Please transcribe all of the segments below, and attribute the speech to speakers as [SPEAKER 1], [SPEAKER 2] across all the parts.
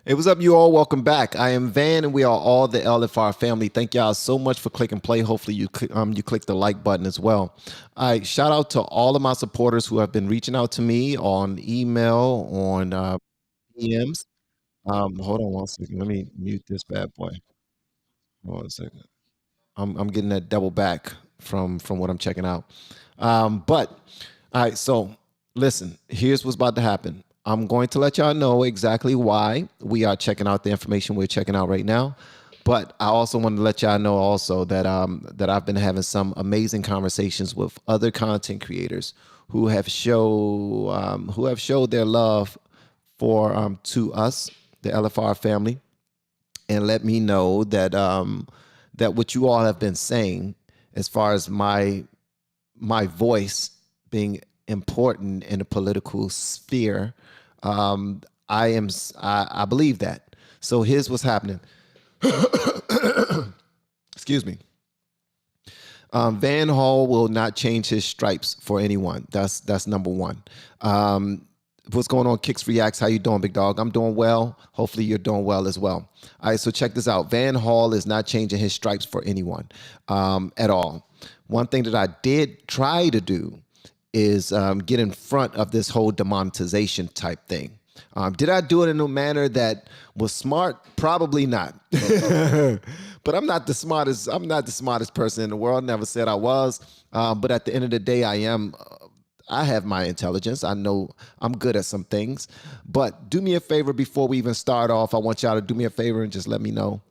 [SPEAKER 1] Hey, what's up, you all? Welcome back. I am Van, and we are all the LFR family. Thank y'all so much for clicking play. Hopefully, you click the like button as well. All right, shout out to all of my supporters who have been reaching out to me on email, on DMs. Hold on one second. Let me mute this bad boy. Hold on a second. I'm getting that double back from what I'm checking out. But all right, so listen, here's what's about to happen. I'm going to let y'all know exactly why we are checking out the information we're checking out right now. But I also want to let y'all know also that I've been having some amazing conversations with other content creators who have showed their love for to us, the LFR family, and let me know that what you all have been saying as far as my voice being important in the political sphere, I am I believe that. So here's what's happening. Excuse me. Van Hall will not change his stripes for anyone. That's number one. What's going on, Kicks Reacts? How you doing, big dog? I'm doing well. Hopefully you're doing well as well. All right, so check this out. Van Hall is not changing his stripes for anyone at all. One thing that I did try to do is get in front of this whole demonetization type thing. Did I do it in a manner that was smart? Probably not. But I'm not the smartest. I'm not the smartest person in the world. Never said I was. But at the end of the day, I am. I have my intelligence. I know I'm good at some things. But do me a favor before we even start off. I want y'all to do me a favor and just let me know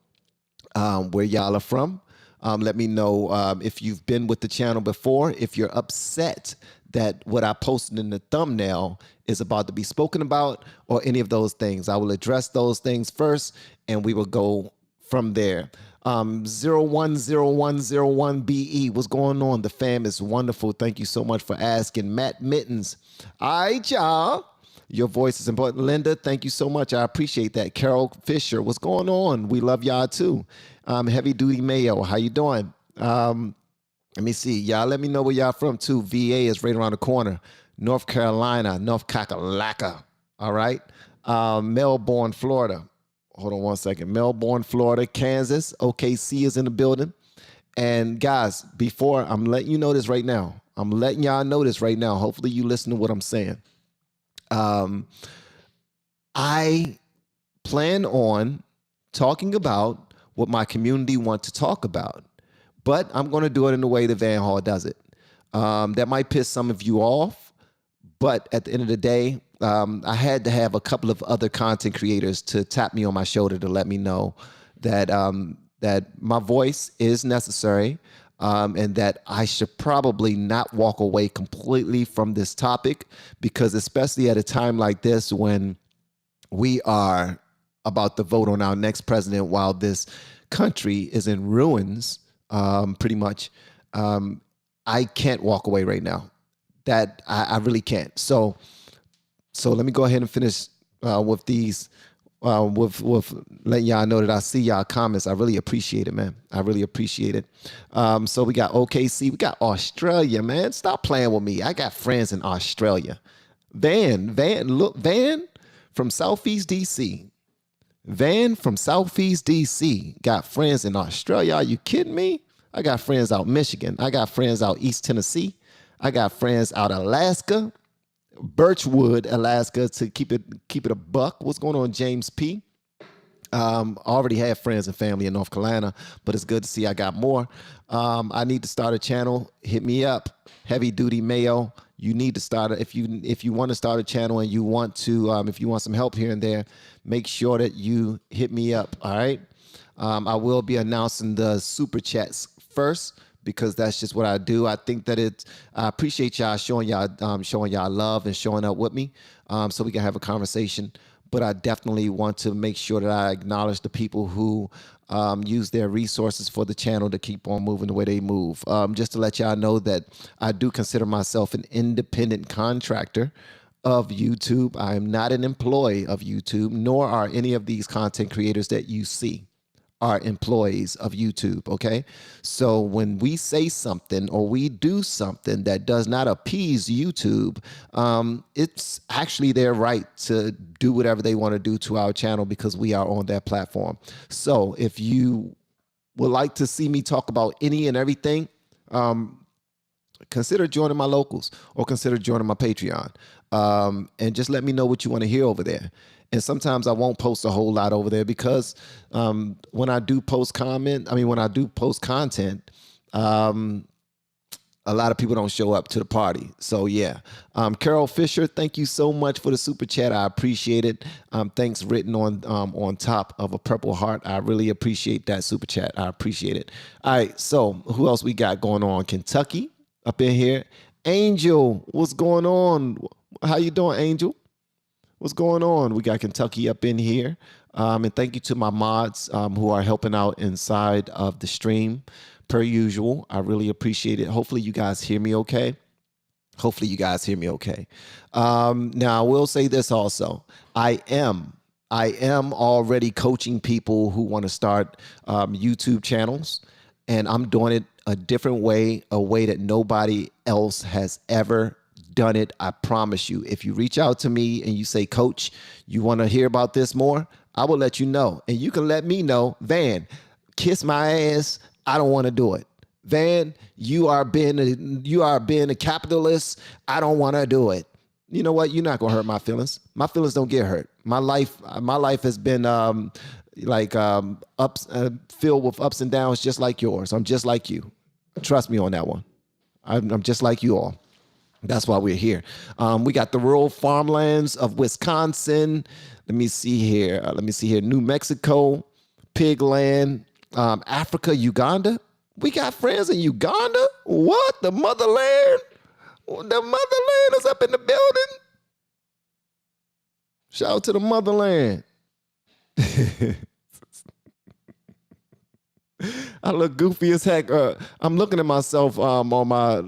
[SPEAKER 1] where y'all are from. Let me know if you've been with the channel before, if you're upset that what I posted in the thumbnail is about to be spoken about, or any of those things. I will address those things first, and we will go from there. 010101BE, what's going on? The fam is wonderful. Thank you so much for asking. Matt Mittens. All right, y'all. Your voice is important. Linda, thank you so much. I appreciate that. Carol Fisher, what's going on? We love y'all too. Heavy Duty Mayo, how you doing? Let me see. Y'all let me know where y'all from too. VA is right around the corner. North Carolina, North Kakalaka. All right. Melbourne, Florida. Hold on one second. Melbourne, Florida, Kansas. OKC is in the building. And guys, before I'm letting you know this right now, I'm letting y'all know this right now. Hopefully you listen to what I'm saying. I plan on talking about what my community wants to talk about, but I'm going to do it in the way that Van Hall does it. That might piss some of you off, but at the end of the day, I had to have a couple of other content creators to tap me on my shoulder to let me know that that my voice is necessary, and that I should probably not walk away completely from this topic, because especially at a time like this when we are about to vote on our next president while this country is in ruins, pretty much, I can't walk away right now. That I really can't. So let me go ahead and finish with these, with letting y'all know that I see y'all comments. I really appreciate it, man. I really appreciate it. So we got OKC, we got Australia, man. Stop playing with me. I got friends in Australia. Van from Southeast DC. Van from Southeast DC got friends in Australia. Are you kidding me? I got friends out Michigan. I got friends out East Tennessee. I got friends out Alaska, Birchwood, Alaska, to keep it a buck. What's going on, James P? I already have friends and family in North Carolina, but it's good to see I got more. I need to start a channel. Hit me up, Heavy Duty Mayo. You need to start it if you want to start a channel and you want to if you want some help here and there. Make sure that you hit me up. All right. I will be announcing the super chats first, because that's just what I do. I think that I appreciate y'all showing y'all love and showing up with me, so we can have a conversation. But I definitely want to make sure that I acknowledge the people who use their resources for the channel to keep on moving the way they move. Just to let y'all know that I do consider myself an independent contractor of YouTube. I am not an employee of YouTube, nor are any of these content creators that you see. are employees of YouTube, okay? So when we say something or we do something that does not appease YouTube, it's actually their right to do whatever they want to do to our channel because we are on that platform. So if you would like to see me talk about any and everything, consider joining my locals or consider joining my Patreon. And just let me know what you want to hear over there. And sometimes I won't post a whole lot over there because when I do post content, a lot of people don't show up to the party. So yeah, Carol Fisher, thank you so much for the super chat. I appreciate it. Thanks written on top of a purple heart. I really appreciate that super chat. I appreciate it. All right, so who else we got going on? Kentucky up in here. Angel, what's going on? How you doing, Angel? What's going on? We got Kentucky up in here. And thank you to my mods who are helping out inside of the stream per usual. I really appreciate it. Hopefully you guys hear me okay. Now I will say this also. I am already coaching people who want to start YouTube channels, and I'm doing it a different way, a way that nobody else has ever done it. I promise you. If you reach out to me and you say, Coach, you want to hear about this more, I will let you know. And you can let me know, Van, kiss my ass. I don't want to do it. Van, you are being a capitalist. I don't want to do it. You know what? You're not gonna hurt my feelings. My feelings don't get hurt. My life has been filled with ups and downs, just like yours. I'm just like you. Trust me on that one. I'm just like you all. That's why we're here. We got the rural farmlands of Wisconsin. Let me see here. New Mexico, Pigland, Africa, Uganda. We got friends in Uganda. What? The motherland? The motherland is up in the building. Shout out to the motherland. I look goofy as heck. I'm looking at myself on my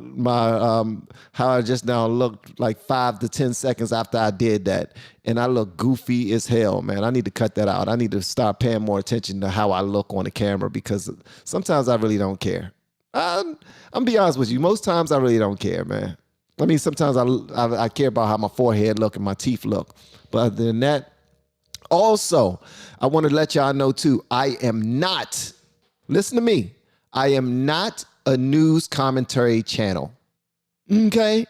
[SPEAKER 1] how I just now looked like 5 to 10 seconds after I did that, and I look goofy as hell, man. I need to cut that out. I need to start paying more attention to how I look on the camera because sometimes I really don't care. I'm be honest with you. Most times I really don't care, man. I mean, sometimes I care about how my forehead look and my teeth look, but other than that, also I want to let y'all know too. I am not. Listen to me. I am not a news commentary channel. Okay?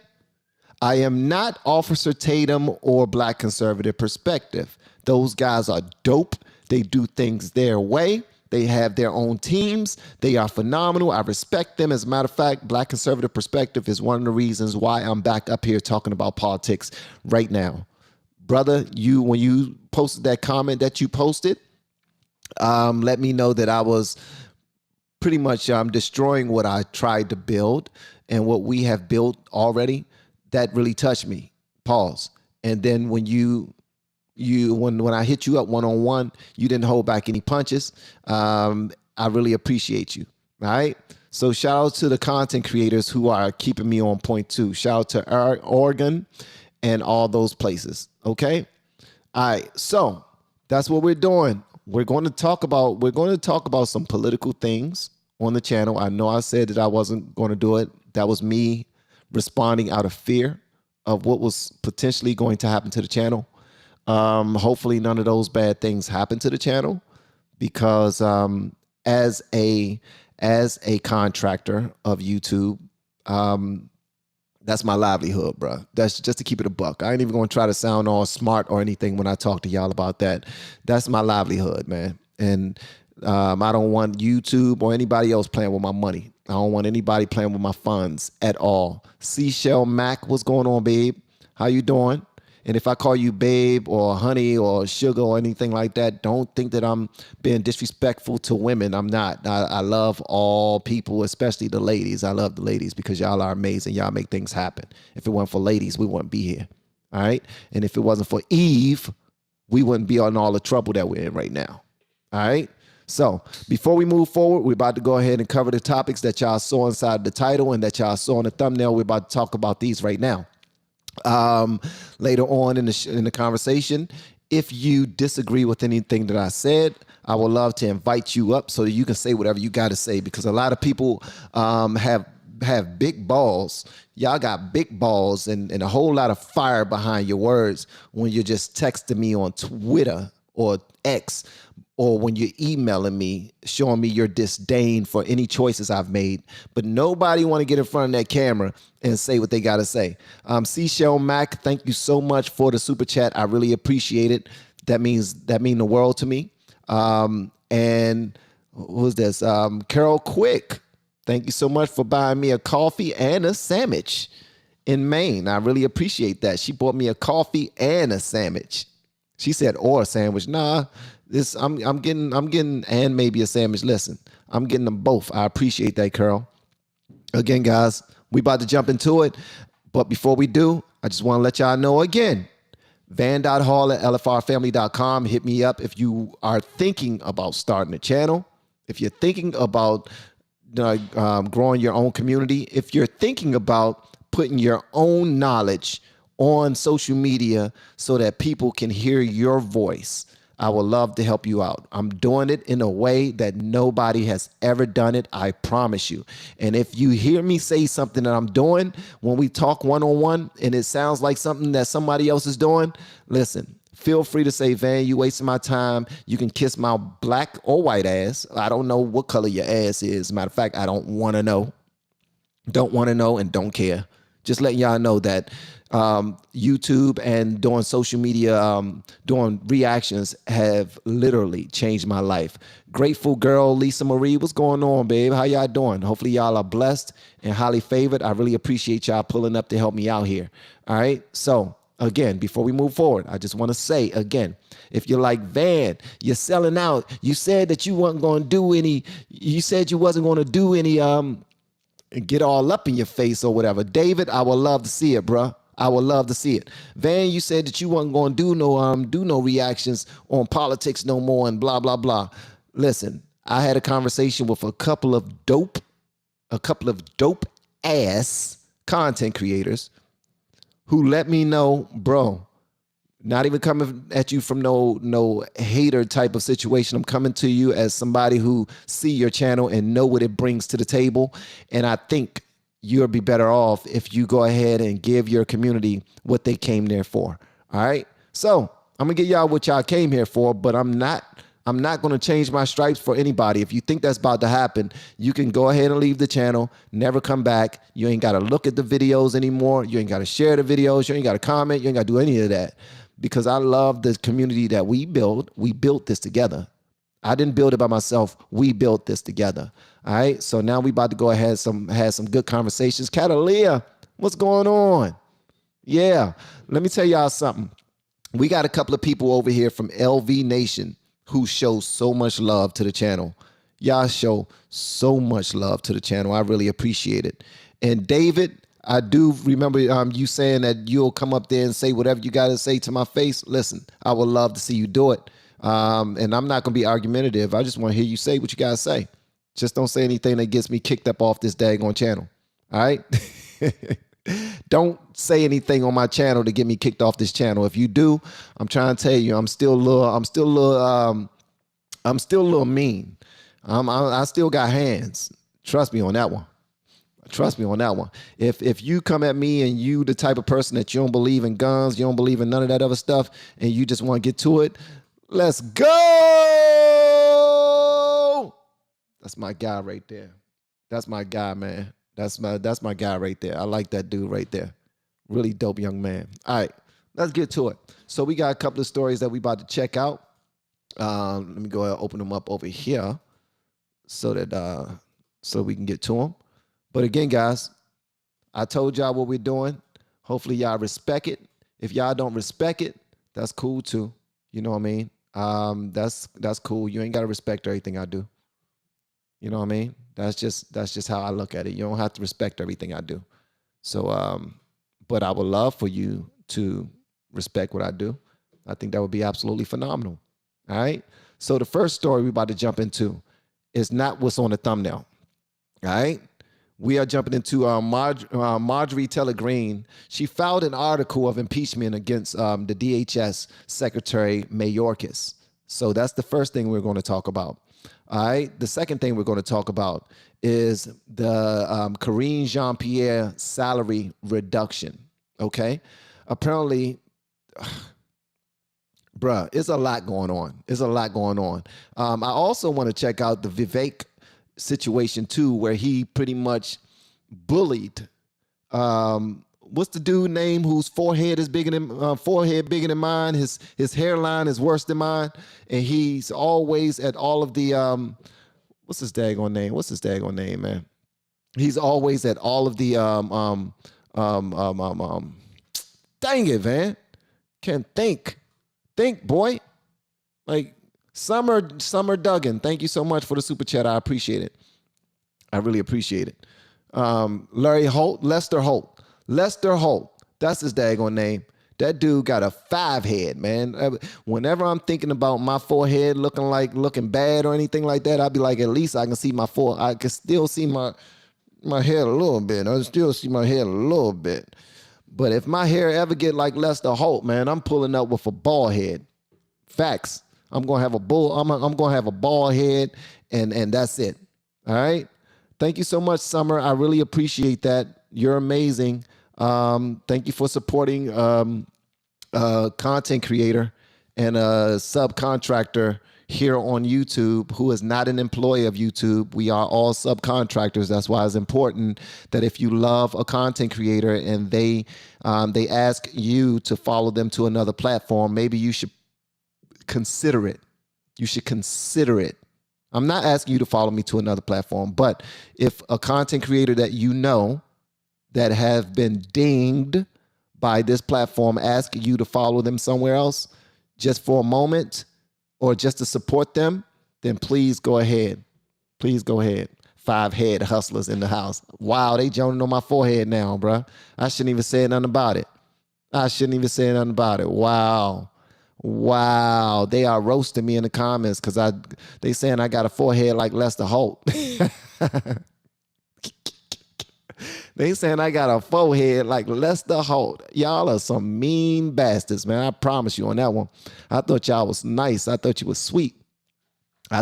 [SPEAKER 1] I am not Officer Tatum or Black Conservative Perspective. Those guys are dope. They do things their way. They have their own teams. They are phenomenal. I respect them. As a matter of fact, Black Conservative Perspective is one of the reasons why I'm back up here talking about politics right now. Brother, when you posted that comment that you posted, let me know that I was pretty much destroying what I tried to build and what we have built already. That really touched me. Pause. And then when when I hit you up one-on-one, you didn't hold back any punches. I really appreciate you. All right. So shout out to the content creators who are keeping me on point too. Shout out to Oregon and all those places. Okay. All right. So that's what we're doing. We're going to talk about some political things on the channel. I know I said that I wasn't going to do it. That was me responding out of fear of what was potentially going to happen to the channel. Hopefully none of those bad things happen to the channel because as a contractor of YouTube, that's my livelihood, bro. That's just to keep it a buck. I ain't even going to try to sound all smart or anything when I talk to y'all about that. That's my livelihood, man. And I don't want YouTube or anybody else playing with my money. I don't want anybody playing with my funds at all. Seashell Mac, what's going on, babe? How you doing? And if I call you babe or honey or sugar or anything like that, don't think that I'm being disrespectful to women. I'm not. I love all people, especially the ladies. I love the ladies because y'all are amazing. Y'all make things happen. If it weren't for ladies, we wouldn't be here. All right? And if it wasn't for Eve, we wouldn't be in all the trouble that we're in right now. All right? So before we move forward, we're about to go ahead and cover the topics that y'all saw inside the title and that y'all saw in the thumbnail. We're about to talk about these right now. Later on in the conversation, If you disagree with anything that I said, I would love to invite you up so that you can say whatever you got to say, because a lot of people have big balls. Y'all got big balls and a whole lot of fire behind your words when you're just texting me on Twitter or X, or when you're emailing me, showing me your disdain for any choices I've made. But nobody want to get in front of that camera and say what they got to say. Seashell Mac, thank you so much for the super chat. I really appreciate it. That mean the world to me. And who's this? Carol Quick, thank you so much for buying me a coffee and a sandwich in Maine. I really appreciate that. She bought me a coffee and a sandwich. She said, or a sandwich. Nah, I'm getting and maybe a sandwich. Listen, I'm getting them both. I appreciate that, Carol. Again, guys, we about to jump into it. But before we do, I just want to let y'all know again, van.hall@lfrfamily.com. Hit me up if you are thinking about starting a channel. If you're thinking about growing your own community. If you're thinking about putting your own knowledge on social media so that people can hear your voice, I would love to help you out. I'm doing it in a way that nobody has ever done it, I promise you. And if you hear me say something that I'm doing when we talk one-on-one and it sounds like something that somebody else is doing, listen, feel free to say, Van, you wasting my time. You can kiss my black or white ass. I don't know what color your ass is. Matter of fact, I don't want to know. Don't want to know and don't care. Just letting y'all know that YouTube and doing social media, doing reactions have literally changed my life. Grateful girl, Lisa Marie, what's going on, babe? How y'all doing? Hopefully y'all are blessed and highly favored. I really appreciate y'all pulling up to help me out here. All right. So again, before we move forward, I just want to say again, if you're like, Van, you're selling out. You said that you weren't going to do any, you said you wasn't going to do any, get all up in your face or whatever. David, I would love to see it, bruh. I would love to see it. Van, you said that you weren't going to do no reactions on politics no more and blah, blah, blah. Listen, I had a conversation with a couple of dope ass content creators who let me know, bro, not even coming at you from no hater type of situation. I'm coming to you as somebody who see your channel and know what it brings to the table. And I think you'll be better off if you go ahead and give your community what they came there for. All right. So I'm gonna get y'all what y'all came here for, but I'm not going to change my stripes for anybody. If you think that's about to happen, you can go ahead and leave the channel, never come back. You ain't got to look at the videos anymore. You ain't got to share the videos. You ain't got to comment. You ain't got to do any of that, because I love the community that we build. We built this together. I didn't build it by myself. We built this together. All right. So now we about to go ahead and have some good conversations. Catalia, what's going on? Yeah. Let me tell y'all something. We got a couple of people over here from LV Nation who show so much love to the channel. Y'all show so much love to the channel. I really appreciate it. And David, I do remember you saying that you'll come up there and say whatever you got to say to my face. Listen, I would love to see you do it. And I'm not going to be argumentative. I just want to hear you say what you got to say. Just don't say anything that gets me kicked up off this daggone channel. All right? Don't say anything on my channel to get me kicked off this channel. If you do, I'm trying to tell you, I'm still a little mean. I still got hands. Trust me on that one. Trust me on that one. If you come at me and you the type of person that you don't believe in guns, you don't believe in none of that other stuff, and you just want to get to it, let's go. That's my guy right there. That's my guy, man. That's my guy right there. I like that dude right there. Really dope young man. All right, let's get to it. So we got a couple of stories that we about to check out. Let me go ahead and open them up over here so that so we can get to them. But again, guys, I told y'all what we're doing. Hopefully y'all respect it. If y'all don't respect it, that's cool too. You know what I mean? That's cool. You ain't got to respect everything I do. You know what I mean? That's just how I look at it. You don't have to respect everything I do. So, but I would love for you to respect what I do. I think that would be absolutely phenomenal. All right. So the first story we're about to jump into is not what's on the thumbnail. All right. We are jumping into Marjorie Taylor Greene. She filed an article of impeachment against the DHS Secretary Mayorkas. So that's the first thing we're going to talk about. All right. The second thing we're going to talk about is the Karine Jean-Pierre salary reduction. Okay. Apparently, bruh, it's a lot going on. It's a lot going on. I also want to check out the Vivek situation too, where he pretty much bullied what's the dude name whose forehead is bigger than mine, his hairline is worse than mine, and he's always at all of the what's his daggone name, man? He's always at all of the dang it, man, can't think boy, like Summer Duggan, thank you so much for the super chat. I appreciate it. I really appreciate it. Lester Holt. That's his daggone name. That dude got a 5 head, man. Whenever I'm thinking about my forehead looking bad or anything like that, I'd be like, at least I can see I can still see my hair a little bit. I still see my hair a little bit. But if my hair ever get like Lester Holt, man, I'm pulling up with a bald head. Facts. I'm gonna have a bald head, and that's it. All right. Thank you so much, Summer. I really appreciate that. You're amazing. Thank you for supporting content creator and a subcontractor here on YouTube who is not an employee of YouTube. We are all subcontractors. That's why it's important that if you love a content creator and they ask you to follow them to another platform, maybe you should consider it. You should consider it. I'm not asking you to follow me to another platform, but if a content creator that you know that have been dinged by this platform ask you to follow them somewhere else just for a moment or just to support them, then please go ahead. Please go ahead. 5 head hustlers in the house. Wow, they joining on my forehead now, bro. I shouldn't even say nothing about it. Wow, they are roasting me in the comments because they saying I got a forehead like Lester Holt. They saying I got a forehead like Lester Holt. Y'all are some mean bastards, man. I promise you on that one. I thought y'all was nice. I thought you was sweet. All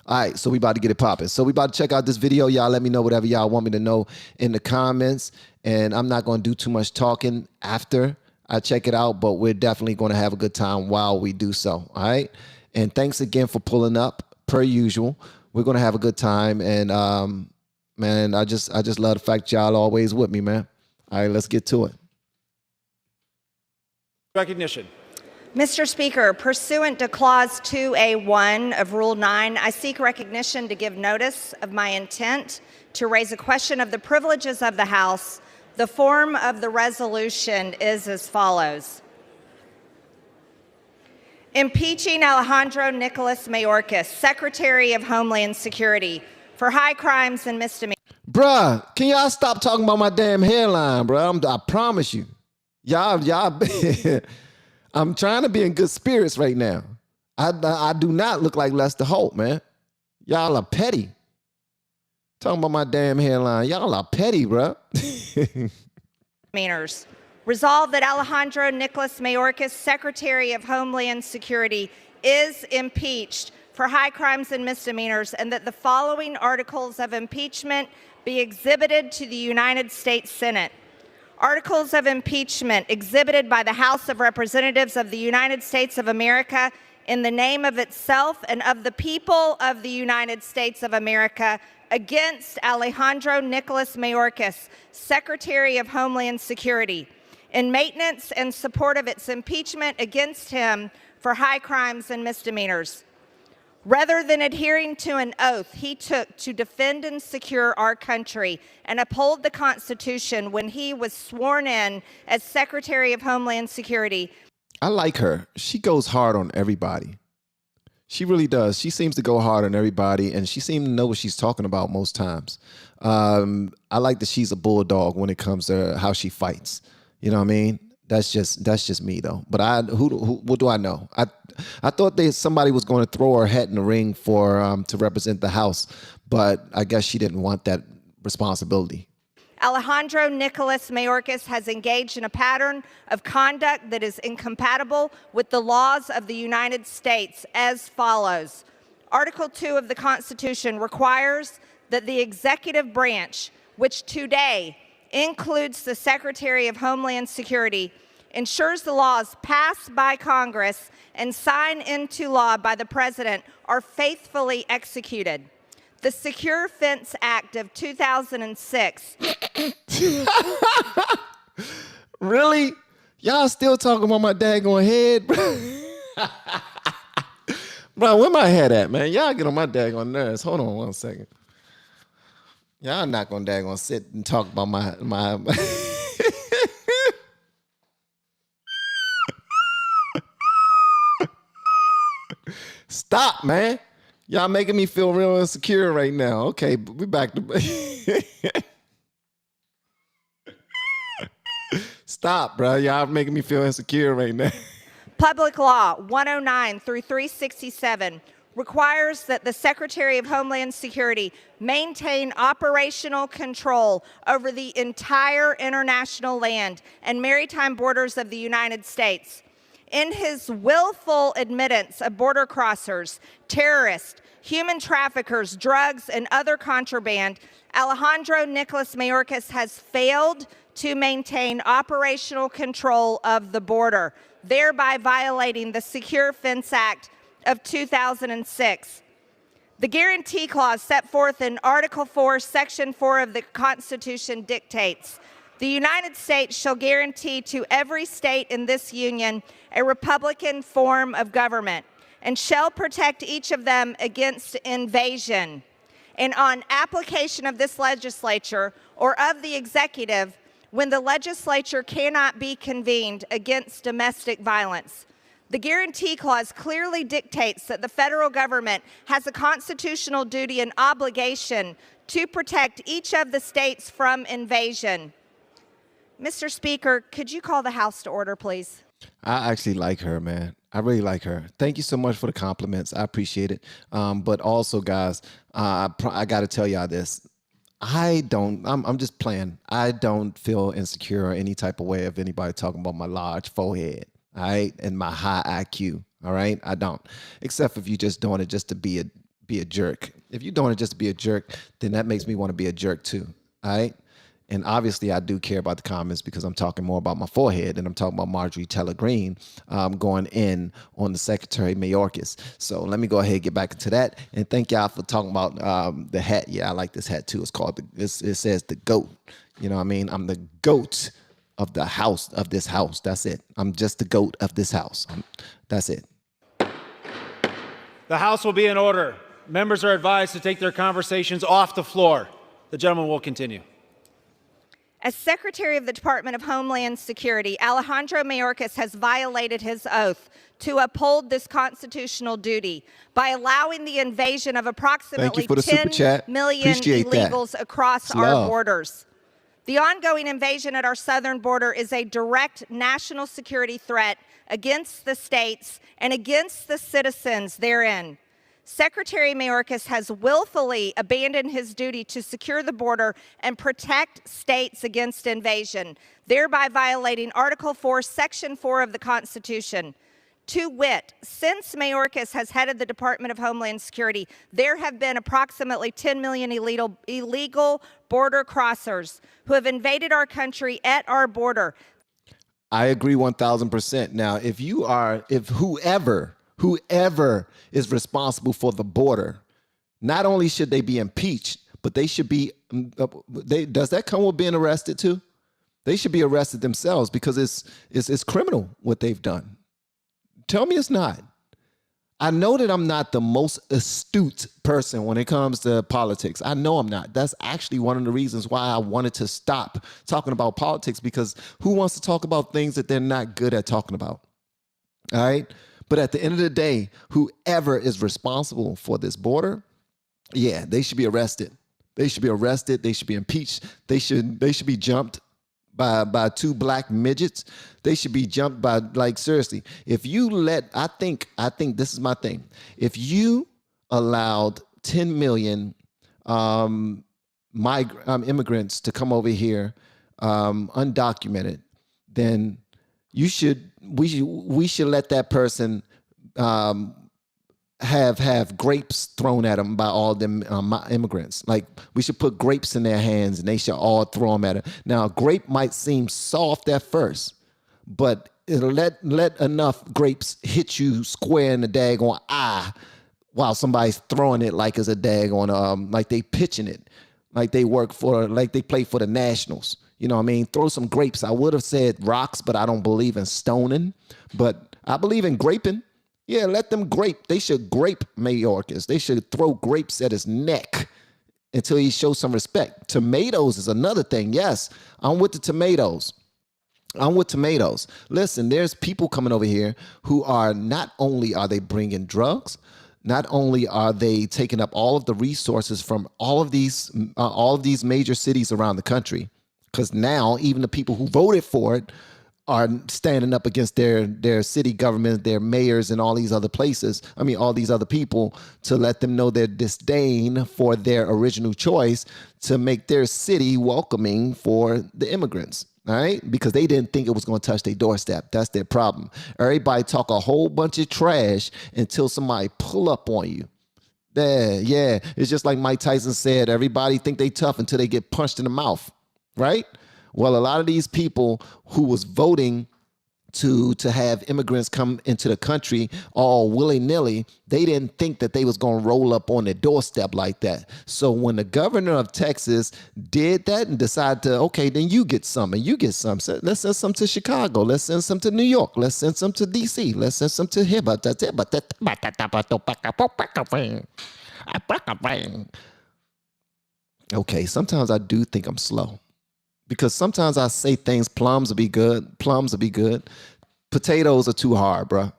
[SPEAKER 1] right, so we about to get it popping. So we about to check out this video. Y'all let me know whatever y'all want me to know in the comments. And I'm not going to do too much talking after I check it out, but we're definitely going to have a good time while we do so. All right. And thanks again for pulling up per usual. We're going to have a good time. And, man, I just love the fact y'all always with me, man. All right, let's get to it.
[SPEAKER 2] Recognition.
[SPEAKER 3] Mr. Speaker, pursuant to Clause 2A1 of Rule 9, I seek recognition to give notice of my intent to raise a question of the privileges of the House. The form of the resolution is as follows. Impeaching Alejandro Nicolas Mayorkas, Secretary of Homeland Security, for high crimes and misdemeanors.
[SPEAKER 1] Bruh, can y'all stop talking about my damn hairline, bruh? I promise you. Y'all, I'm trying to be in good spirits right now. I do not look like Lester Holt, man. Y'all are petty. Talking about my damn hairline. Y'all are petty, bruh.
[SPEAKER 3] Misdemeanors. Resolved that Alejandro Nicolas Mayorkas, Secretary of Homeland Security, is impeached for high crimes and misdemeanors, and that the following articles of impeachment be exhibited to the United States Senate. Articles of impeachment exhibited by the House of Representatives of the United States of America in the name of itself and of the people of the United States of America against Alejandro Nicolas Mayorkas, Secretary of Homeland Security, in maintenance and support of its impeachment against him for high crimes and misdemeanors. Rather than adhering to an oath he took to defend and secure our country and uphold the Constitution when he was sworn in as Secretary of Homeland Security.
[SPEAKER 1] I like her. She goes hard on everybody. She really does. She seems to go hard on everybody, and she seems to know what she's talking about most times. I like that she's a bulldog when it comes to how she fights. You know what I mean? That's just me though. But what do I know? I thought somebody was going to throw her hat in the ring for to represent the House, but I guess she didn't want that responsibility.
[SPEAKER 3] Alejandro Nicolas Mayorkas has engaged in a pattern of conduct that is incompatible with the laws of the United States as follows. Article 2 of the Constitution requires that the executive branch, which today includes the Secretary of Homeland Security, ensures the laws passed by Congress and signed into law by the President are faithfully executed. The Secure Fence Act of 2006.
[SPEAKER 1] Really? Y'all still talking about my daggone head, bro? Bro, where my head at, man? Y'all get on my daggone nerves. Hold on 1 second. Y'all not gonna daggone sit and talk about my Stop, man. Y'all making me feel real insecure right now. Okay, we back to Stop, bro. Y'all making me feel insecure right now.
[SPEAKER 3] Public Law 109 through 367 requires that the Secretary of Homeland Security maintain operational control over the entire international land and maritime borders of the United States. In his willful admittance of border crossers, terrorists, human traffickers, drugs, and other contraband, Alejandro Nicolas Mayorkas has failed to maintain operational control of the border, thereby violating the Secure Fence Act of 2006. The guarantee clause set forth in Article 4, Section 4 of the Constitution dictates, the United States shall guarantee to every state in this union a republican form of government and shall protect each of them against invasion. And on application of this legislature or of the executive, when the legislature cannot be convened against domestic violence. The guarantee clause clearly dictates that the federal government has a constitutional duty and obligation to protect each of the states from invasion. Mr. Speaker, could you call the House to order, please?
[SPEAKER 1] I actually like her, man. I really like her. Thank you so much for the compliments. I appreciate it. But also, guys, I got to tell y'all this. I'm just playing. I don't feel insecure or any type of way of anybody talking about my large forehead, all right, and my high IQ, all right? I don't, except if you're just doing it just to be a jerk. If you're doing it just to be a jerk, then that makes me want to be a jerk too, all right? And obviously, I do care about the comments because I'm talking more about my forehead and I'm talking about Marjorie Taylor Greene going in on the Secretary Mayorkas. So let me go ahead and get back into that. And thank y'all for talking about the hat. Yeah, I like this hat too. It's called, it says the GOAT. You know what I mean? I'm the GOAT of the house, of this house. That's it. I'm just the GOAT of this house. That's it.
[SPEAKER 2] The House will be in order. Members are advised to take their conversations off the floor. The gentleman will continue.
[SPEAKER 3] As Secretary of the Department of Homeland Security, Alejandro Mayorkas has violated his oath to uphold this constitutional duty by allowing the invasion of approximately 10 million illegals across our borders. The ongoing invasion at our southern border is a direct national security threat against the states and against the citizens therein. Secretary Mayorkas has willfully abandoned his duty to secure the border and protect states against invasion, thereby violating Article 4, Section 4 of the Constitution. To wit, since Mayorkas has headed the Department of Homeland Security, there have been approximately 10 million illegal border crossers who have invaded our country at our border.
[SPEAKER 1] I agree 1,000%. Now, if whoever is responsible for the border, not only should they be impeached, but they should be, does that come with being arrested too? They should be arrested themselves because it's criminal what they've done. Tell me it's not. I know that I'm not the most astute person when it comes to politics. I know I'm not. That's actually one of the reasons why I wanted to stop talking about politics, because who wants to talk about things that they're not good at talking about? All right? But at the end of the day, whoever is responsible for this border, yeah, they should be arrested. They should be arrested. They should be impeached. They should be jumped by two black midgets. They should be jumped by, like, seriously. If you I think this is my thing. If you allowed 10 million immigrants to come over here undocumented, then we should let that person have grapes thrown at them by all them immigrants. Like, we should put grapes in their hands and they should all throw them at it. Now, a grape might seem soft at first, but it'll let enough grapes hit you square in the daggone eye while somebody's throwing it like it's a daggone, like they pitching it, like they play for the Nationals. You know what I mean? Throw some grapes. I would have said rocks, but I don't believe in stoning. But I believe in graping. Yeah, let them grape. They should grape Mayorkas. They should throw grapes at his neck until he shows some respect. Tomatoes is another thing. Yes, I'm with the tomatoes. Listen, there's people coming over here who are not only are they bringing drugs, not only are they taking up all of the resources from all of these major cities around the country, because now even the people who voted for it are standing up against their city government, their mayors, and all these other places. I mean, all these other people, to let them know their disdain for their original choice to make their city welcoming for the immigrants. All right, because they didn't think it was going to touch their doorstep. That's their problem. Everybody talk a whole bunch of trash until somebody pull up on you. Yeah, it's just like Mike Tyson said, everybody think they tough until they get punched in the mouth, right? Well, a lot of these people who was voting to have immigrants come into the country all willy-nilly, they didn't think that they was going to roll up on their doorstep like that. So when the governor of Texas did that and decided to, okay, then you get some and you get some. So let's send some to Chicago. Let's send some to New York. Let's send some to D.C. Let's send some to here. Okay, sometimes I do think I'm slow. Because sometimes I say things, plums will be good. Potatoes are too hard, bro.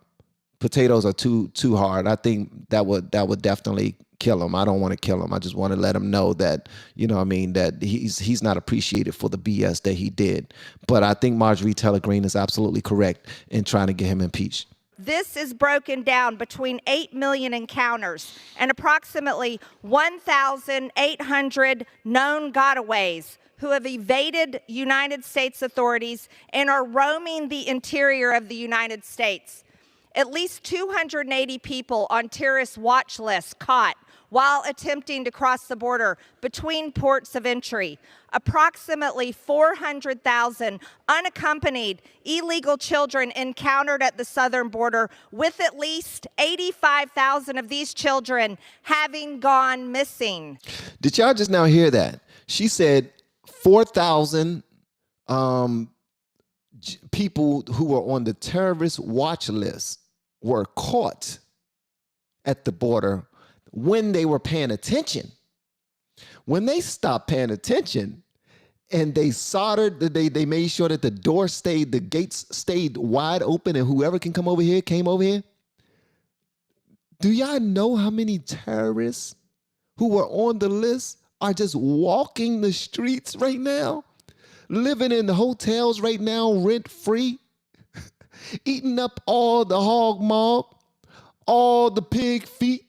[SPEAKER 1] Potatoes are too hard. I think that would definitely kill him. I don't want to kill him. I just want to let him know that, you know what I mean, that he's not appreciated for the BS that he did. But I think Marjorie Taylor Greene is absolutely correct in trying to get him impeached.
[SPEAKER 3] This is broken down between 8 million encounters and approximately 1,800 known gotaways who have evaded United States authorities and are roaming the interior of the United States. At least 280 people on terrorist watch lists caught while attempting to cross the border between ports of entry. Approximately 400,000 unaccompanied illegal children encountered at the southern border, with at least 85,000 of these children having gone missing.
[SPEAKER 1] Did y'all just now hear that? She said 4,000 people who were on the terrorist watch list were caught at the border when they were paying attention. When they stopped paying attention and they soldered, they made sure that the gates stayed wide open and whoever can come over here came over here. Do y'all know how many terrorists who were on the list are just walking the streets right now, living in the hotels right now, rent-free, eating up all the hog maw, all the pig feet,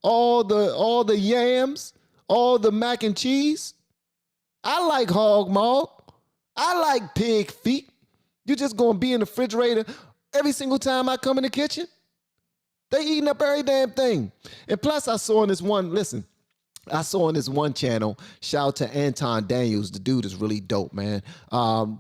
[SPEAKER 1] all the yams, all the mac and cheese? I like hog maw. I like pig feet. You're just going to be in the refrigerator every single time I come in the kitchen? They eating up every damn thing. And plus I saw on this one channel, shout out to Anton Daniels. The dude is really dope, man.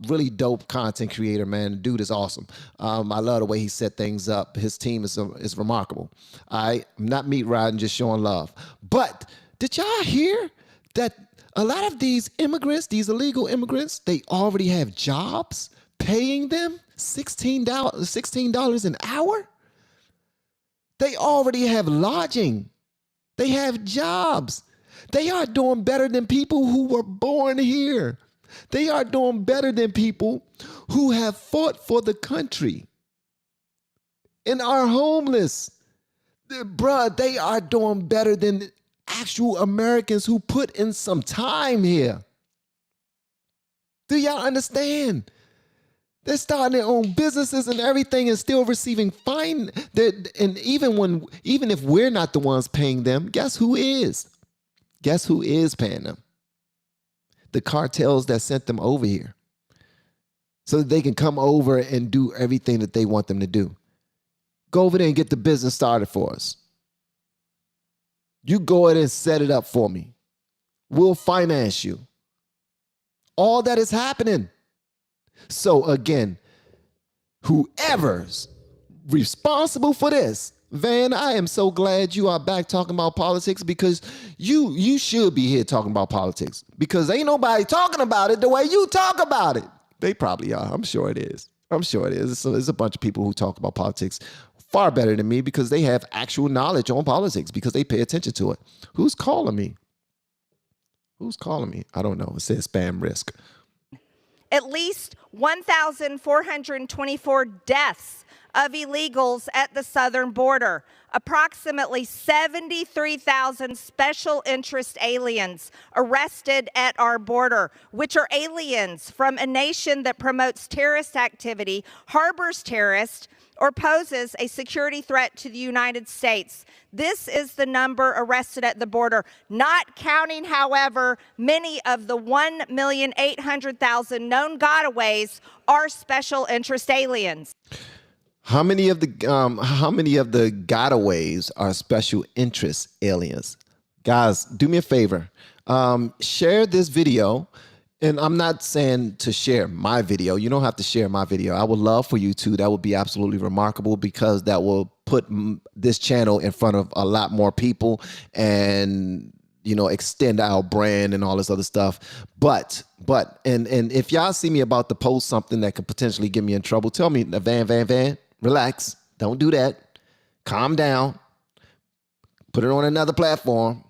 [SPEAKER 1] Really dope content creator, man. The dude is awesome. I love the way he set things up. His team is remarkable. I'm not meat riding, just showing love. But did y'all hear that a lot of these immigrants, these illegal immigrants, they already have jobs paying them $16 an hour? They already have lodging. They have jobs. They are doing better than people who were born here. They are doing better than people who have fought for the country and are homeless. Bruh, they are doing better than actual Americans who put in some time here. Do y'all understand? They're starting their own businesses and everything and still receiving fine. And even if we're not the ones paying them, guess who is? Guess who is paying them? the cartels that sent them over here so that they can come over and do everything that they want them to do. Go over there and get the business started for us. You go ahead and set it up for me. We'll finance you. All that is happening. So again, whoever's responsible for this, Van, I am so glad you are back talking about politics, because you should be here talking about politics, because ain't nobody talking about it the way you talk about it. They probably are. I'm sure it is. I'm sure it is. So there's a bunch of people who talk about politics far better than me because they have actual knowledge on politics, because they pay attention to it. Who's calling me? Who's calling me? I don't know. It says spam risk.
[SPEAKER 3] At least 1,424 deaths of illegals at the southern border. Approximately 73,000 special interest aliens arrested at our border, which are aliens from a nation that promotes terrorist activity, harbors terrorists, or poses a security threat to the United States. This is the number arrested at the border, not counting, however, many of the 1,800,000 known gotaways are special interest aliens.
[SPEAKER 1] How many of the gotaways are special interest aliens? Guys, do me a favor. Share this video. And I'm not saying to share my video. You don't have to share my video. I would love for you to. That would be absolutely remarkable, because that will put this channel in front of a lot more people and, you know, extend our brand and all this other stuff. But if y'all see me about to post something that could potentially get me in trouble, tell me, Van, relax. Don't do that. Calm down. Put it on another platform.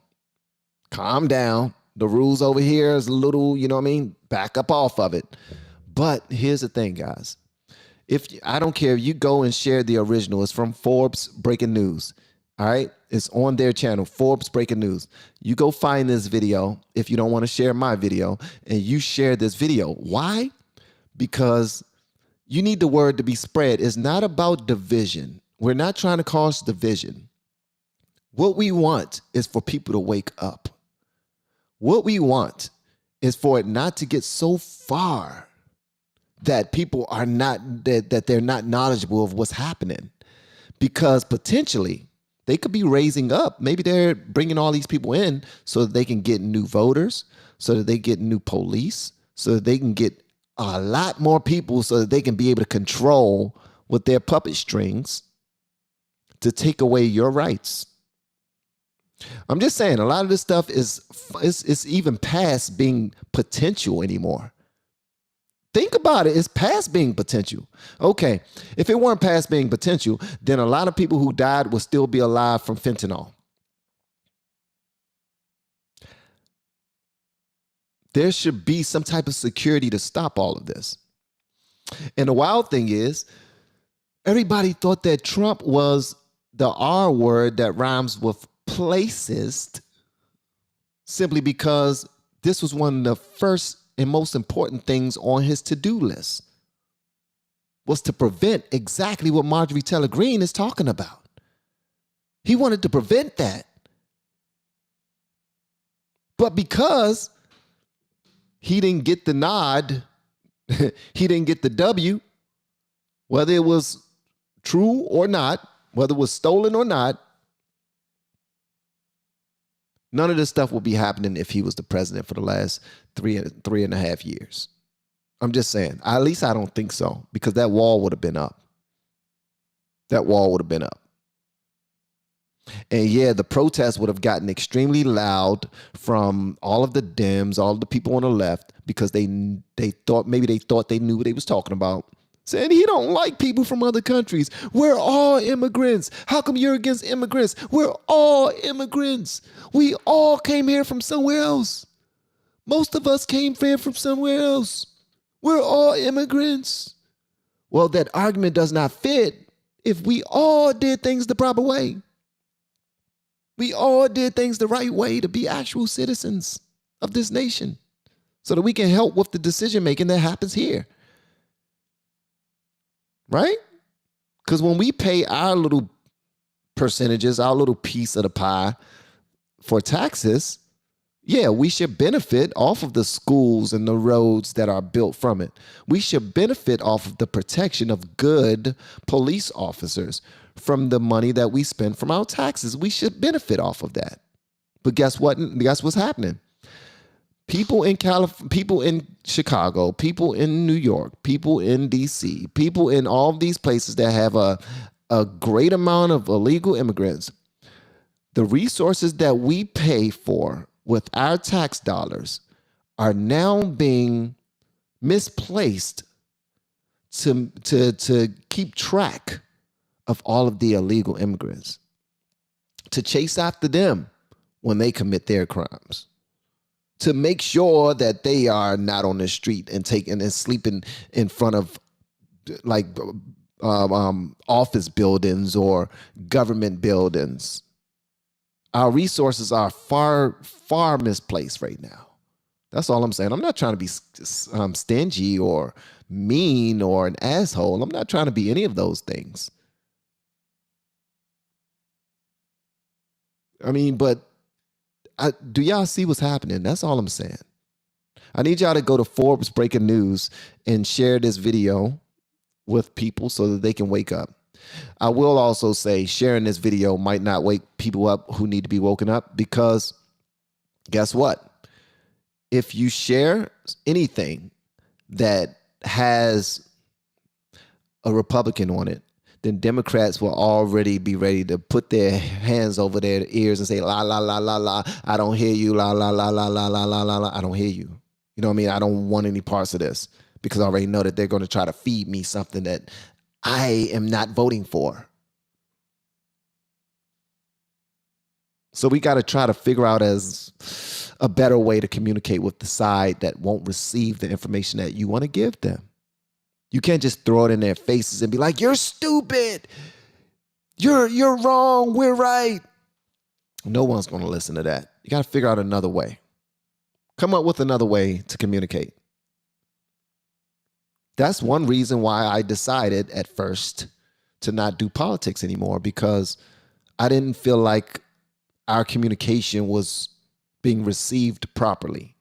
[SPEAKER 1] Calm down. The rules over here is a little, you know what I mean? Back up off of it. But here's the thing, guys. I don't care if you go and share the original. It's from Forbes Breaking News. All right? It's on their channel, Forbes Breaking News. You go find this video if you don't want to share my video, and you share this video. Why? Because you need the word to be spread. It's not about division. We're not trying to cause division. What we want is for people to wake up. What we want is for it not to get so far that people are not, that they're not knowledgeable of what's happening, because potentially they could be raising up. Maybe they're bringing all these people in so that they can get new voters, so that they get new police, so that they can get a lot more people, so that they can be able to control with their puppet strings to take away your rights. I'm just saying, a lot of this stuff is even past being potential anymore. Think about it. It's past being potential. Okay, if it weren't past being potential, then a lot of people who died would still be alive from fentanyl. There should be some type of security to stop all of this. And the wild thing is, everybody thought that Trump was the R word that rhymes with placist, simply because this was one of the first and most important things on his to-do list, was to prevent exactly what Marjorie Taylor Greene is talking about. He wanted to prevent that. But because he didn't get the nod, he didn't get the W, whether it was true or not, whether it was stolen or not, none of this stuff will be happening if he was the president for the last three and a half years. I'm just saying. At least I don't think so, because that wall would have been up. That wall would have been up. And yeah, the protests would have gotten extremely loud from all of the Dems, all of the people on the left, because they thought they knew what they was talking about. Saying he don't like people from other countries. We're all immigrants. How come you're against immigrants? We're all immigrants. We all came here from somewhere else. Most of us came here from somewhere else. We're all immigrants. Well, that argument does not fit if we all did things the proper way. We all did things the right way to be actual citizens of this nation, so that we can help with the decision making that happens here. Right? Because when we pay our little percentages, our little piece of the pie for taxes, Yeah, we should benefit off of the schools and the roads that are built from it. We should benefit off of the protection of good police officers from the money that we spend from our taxes. We should benefit off of that. But guess what? Guess what's happening? People in people in Chicago, people in New York, people in DC, people in all these places that have a great amount of illegal immigrants, the resources that we pay for with our tax dollars are now being misplaced to keep track of all of the illegal immigrants, to chase after them when they commit their crimes, to make sure that they are not on the street and taking and sleeping in front of like office buildings or government buildings. Our resources are far misplaced right now. That's all I'm saying. I'm not trying to be stingy or mean or an asshole. I'm not trying to be any of those things. I mean, but do y'all see what's happening? That's all I'm saying. I need y'all to go to Forbes Breaking News and share this video with people so that they can wake up. I will also say sharing this video might not wake people up who need to be woken up, because guess what? If you share anything that has a Republican on it, then Democrats will already be ready to put their hands over their ears and say, la, la, la, la, la, I don't hear you, la, la, la, la, la, la, la, la, la, I don't hear you. You know what I mean? I don't want any parts of this, because I already know that they're going to try to feed me something that I am not voting for. So we got to try to figure out as a better way to communicate with the side that won't receive the information that you want to give them. You can't just throw it in their faces and be like, you're stupid. You're wrong. We're right. No one's going to listen to that. You got to figure out another way. Come up with another way to communicate. That's one reason why I decided at first to not do politics anymore, because I didn't feel like our communication was being received properly.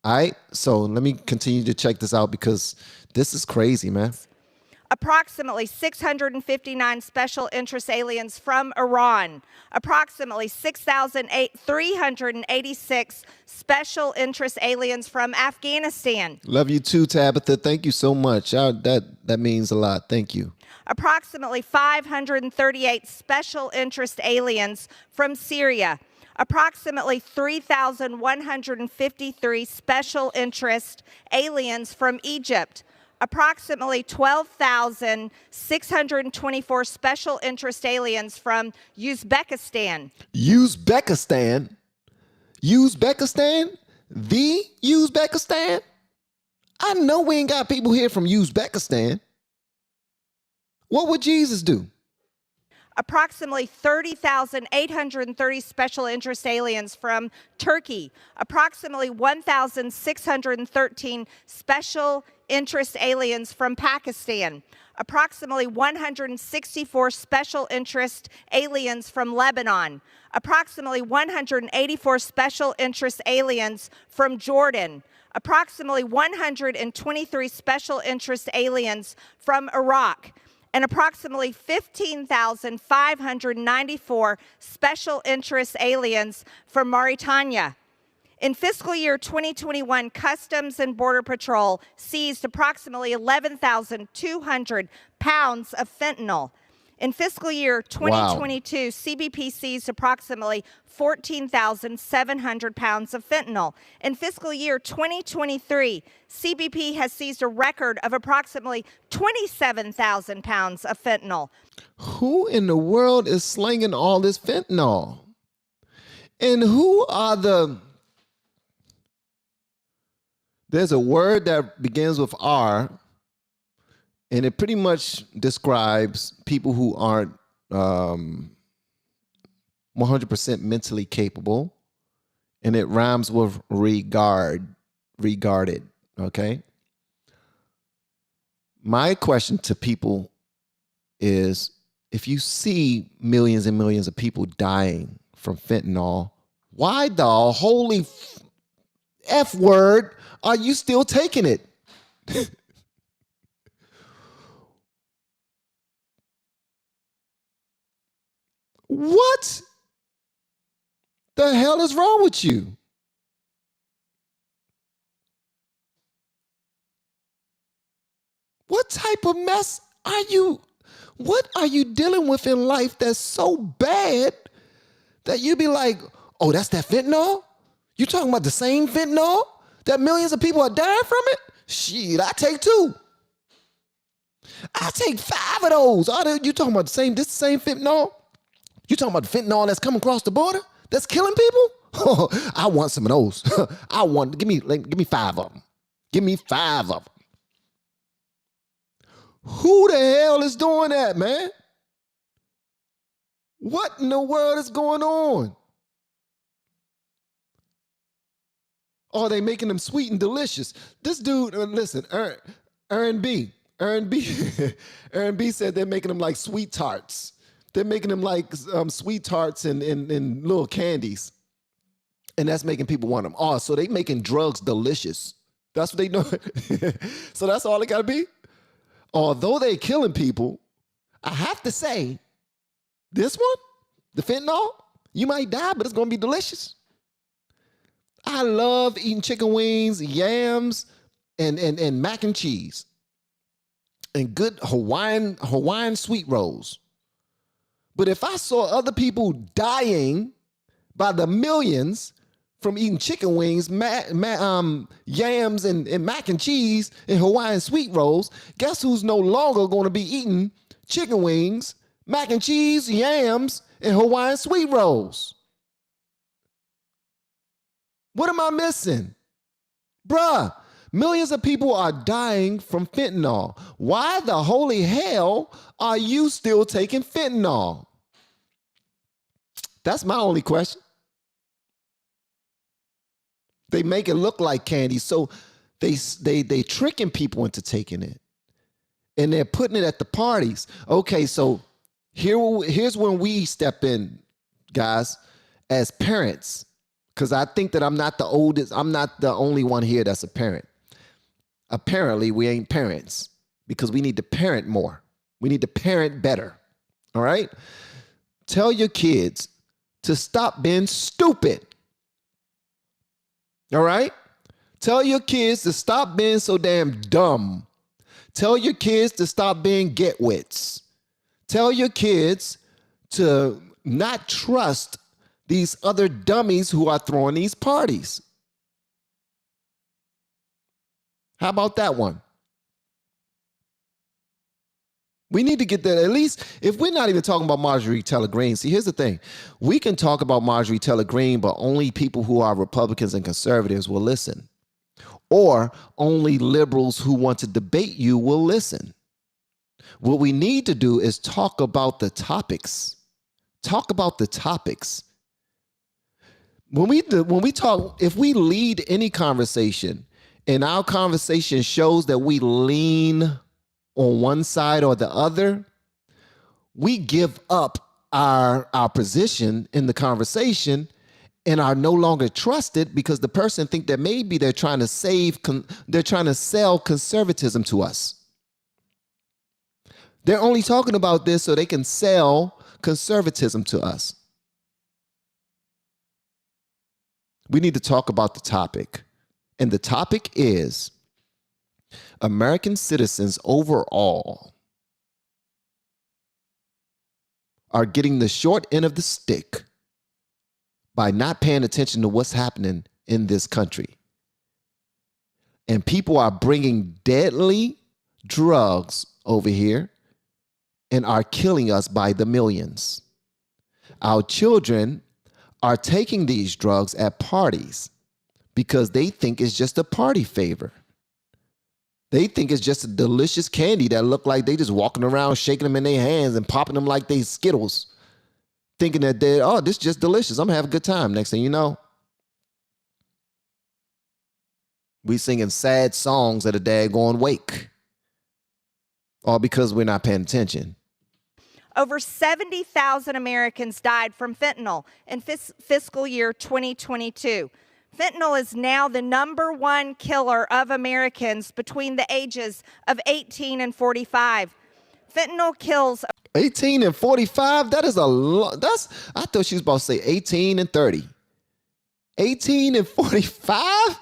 [SPEAKER 1] All right, so let me continue to check this out, because this is crazy, man.
[SPEAKER 3] Approximately 659 special interest aliens from Iran. Approximately 6,386 special interest aliens from Afghanistan.
[SPEAKER 1] Love you too, Tabitha. Thank you so much. That means a lot. Thank you.
[SPEAKER 3] Approximately 538 special interest aliens from Syria. Approximately 3,153 special interest aliens from Egypt. Approximately 12,624 special interest aliens from Uzbekistan.
[SPEAKER 1] Uzbekistan? Uzbekistan? The Uzbekistan? I know we ain't got people here from Uzbekistan. What would Jesus do?
[SPEAKER 3] Approximately 30,830 special interest aliens from Turkey. Approximately 1,613 special interest aliens from Pakistan. Approximately 164 special interest aliens from Lebanon. Approximately 184 special interest aliens from Jordan. Approximately 123 special interest aliens from Iraq. And approximately 15,594 special interest aliens from Mauritania. In fiscal year 2021, Customs and Border Patrol seized approximately 11,200 pounds of fentanyl. In fiscal year 2022, CBP seized approximately 14,700 pounds of fentanyl. In fiscal year 2023, CBP has seized a record of approximately 27,000 pounds of fentanyl.
[SPEAKER 1] Who in the world is slinging all this fentanyl? And who are the... There's a word that begins with R, and it pretty much describes people who aren't 100% mentally capable, and it rhymes with regarded, okay? My question to people is, if you see millions and millions of people dying from fentanyl, Why the holy F word are you still taking it? What the hell is wrong with you? What type of mess are you? What are you dealing with in life that's so bad that you be like, oh, that's that fentanyl? You talking about the same fentanyl that millions of people are dying from it? Shit, I take 2. I take 5 of those. You talking about the same fentanyl? You talking about the fentanyl that's coming across the border that's killing people? Oh, I want some of those. Give me 5 of them. Give me 5 of them. Who the hell is doing that, man? What in the world is going on? Oh, they making them sweet and delicious. This dude, listen, Aaron B. Aaron B said they're making them like sweet tarts. They're making them like sweet tarts and little candies. And that's making people want them. Oh, so they making drugs delicious. That's what they do. So that's all it got to be? Although they killing people, I have to say, this one, the fentanyl, you might die, but it's going to be delicious. I love eating chicken wings, yams, and mac and cheese, and good Hawaiian sweet rolls. But if I saw other people dying by the millions from eating chicken wings, yams, and mac and cheese and Hawaiian sweet rolls, guess who's no longer going to be eating chicken wings, mac and cheese, yams, and Hawaiian sweet rolls? What am I missing? Bruh, millions of people are dying from fentanyl. Why the holy hell are you still taking fentanyl? That's my only question. They make it look like candy, so they tricking people into taking it, and they're putting it at the parties. Okay, so here's when we step in, guys, as parents, because I think that I'm not the oldest. I'm not the only one here that's a parent. Apparently, we ain't parents because we need to parent more. We need to parent better. All right? Tell your kids to stop being stupid. All right? Tell your kids to stop being so damn dumb. Tell your kids to stop being get-wits. Tell your kids to not trust these other dummies who are throwing these parties. How about that one? We need to get that, at least if we're not even talking about Marjorie Taylor Greene. See, here's the thing. We can talk about Marjorie Taylor Greene, but only people who are Republicans and conservatives will listen. Or only liberals who want to debate you will listen. What we need to do is talk about the topics. Talk about the topics. When we talk, if we lead any conversation and our conversation shows that we lean on one side or the other, we give up our position in the conversation and are no longer trusted because the person think that maybe they're trying to sell conservatism to us. They're only talking about this so they can sell conservatism to us. We need to talk about the topic. And the topic is American citizens overall are getting the short end of the stick by not paying attention to what's happening in this country. And people are bringing deadly drugs over here and are killing us by the millions. Our children are taking these drugs at parties because they think it's just a party favor. They think it's just a delicious candy that look like they just walking around shaking them in their hands and popping them like they Skittles, thinking that this is just delicious. I'm gonna have a good time. Next thing you know, we singing sad songs at a daggone wake, all because we're not paying attention.
[SPEAKER 3] Over 70,000 Americans died from fentanyl in fiscal year 2022. Fentanyl is now the #1 killer of Americans between the ages of 18 and 45. Fentanyl kills
[SPEAKER 1] 18 and 45, that is a lot. I thought she was about to say 18 and 30. 18 and 45?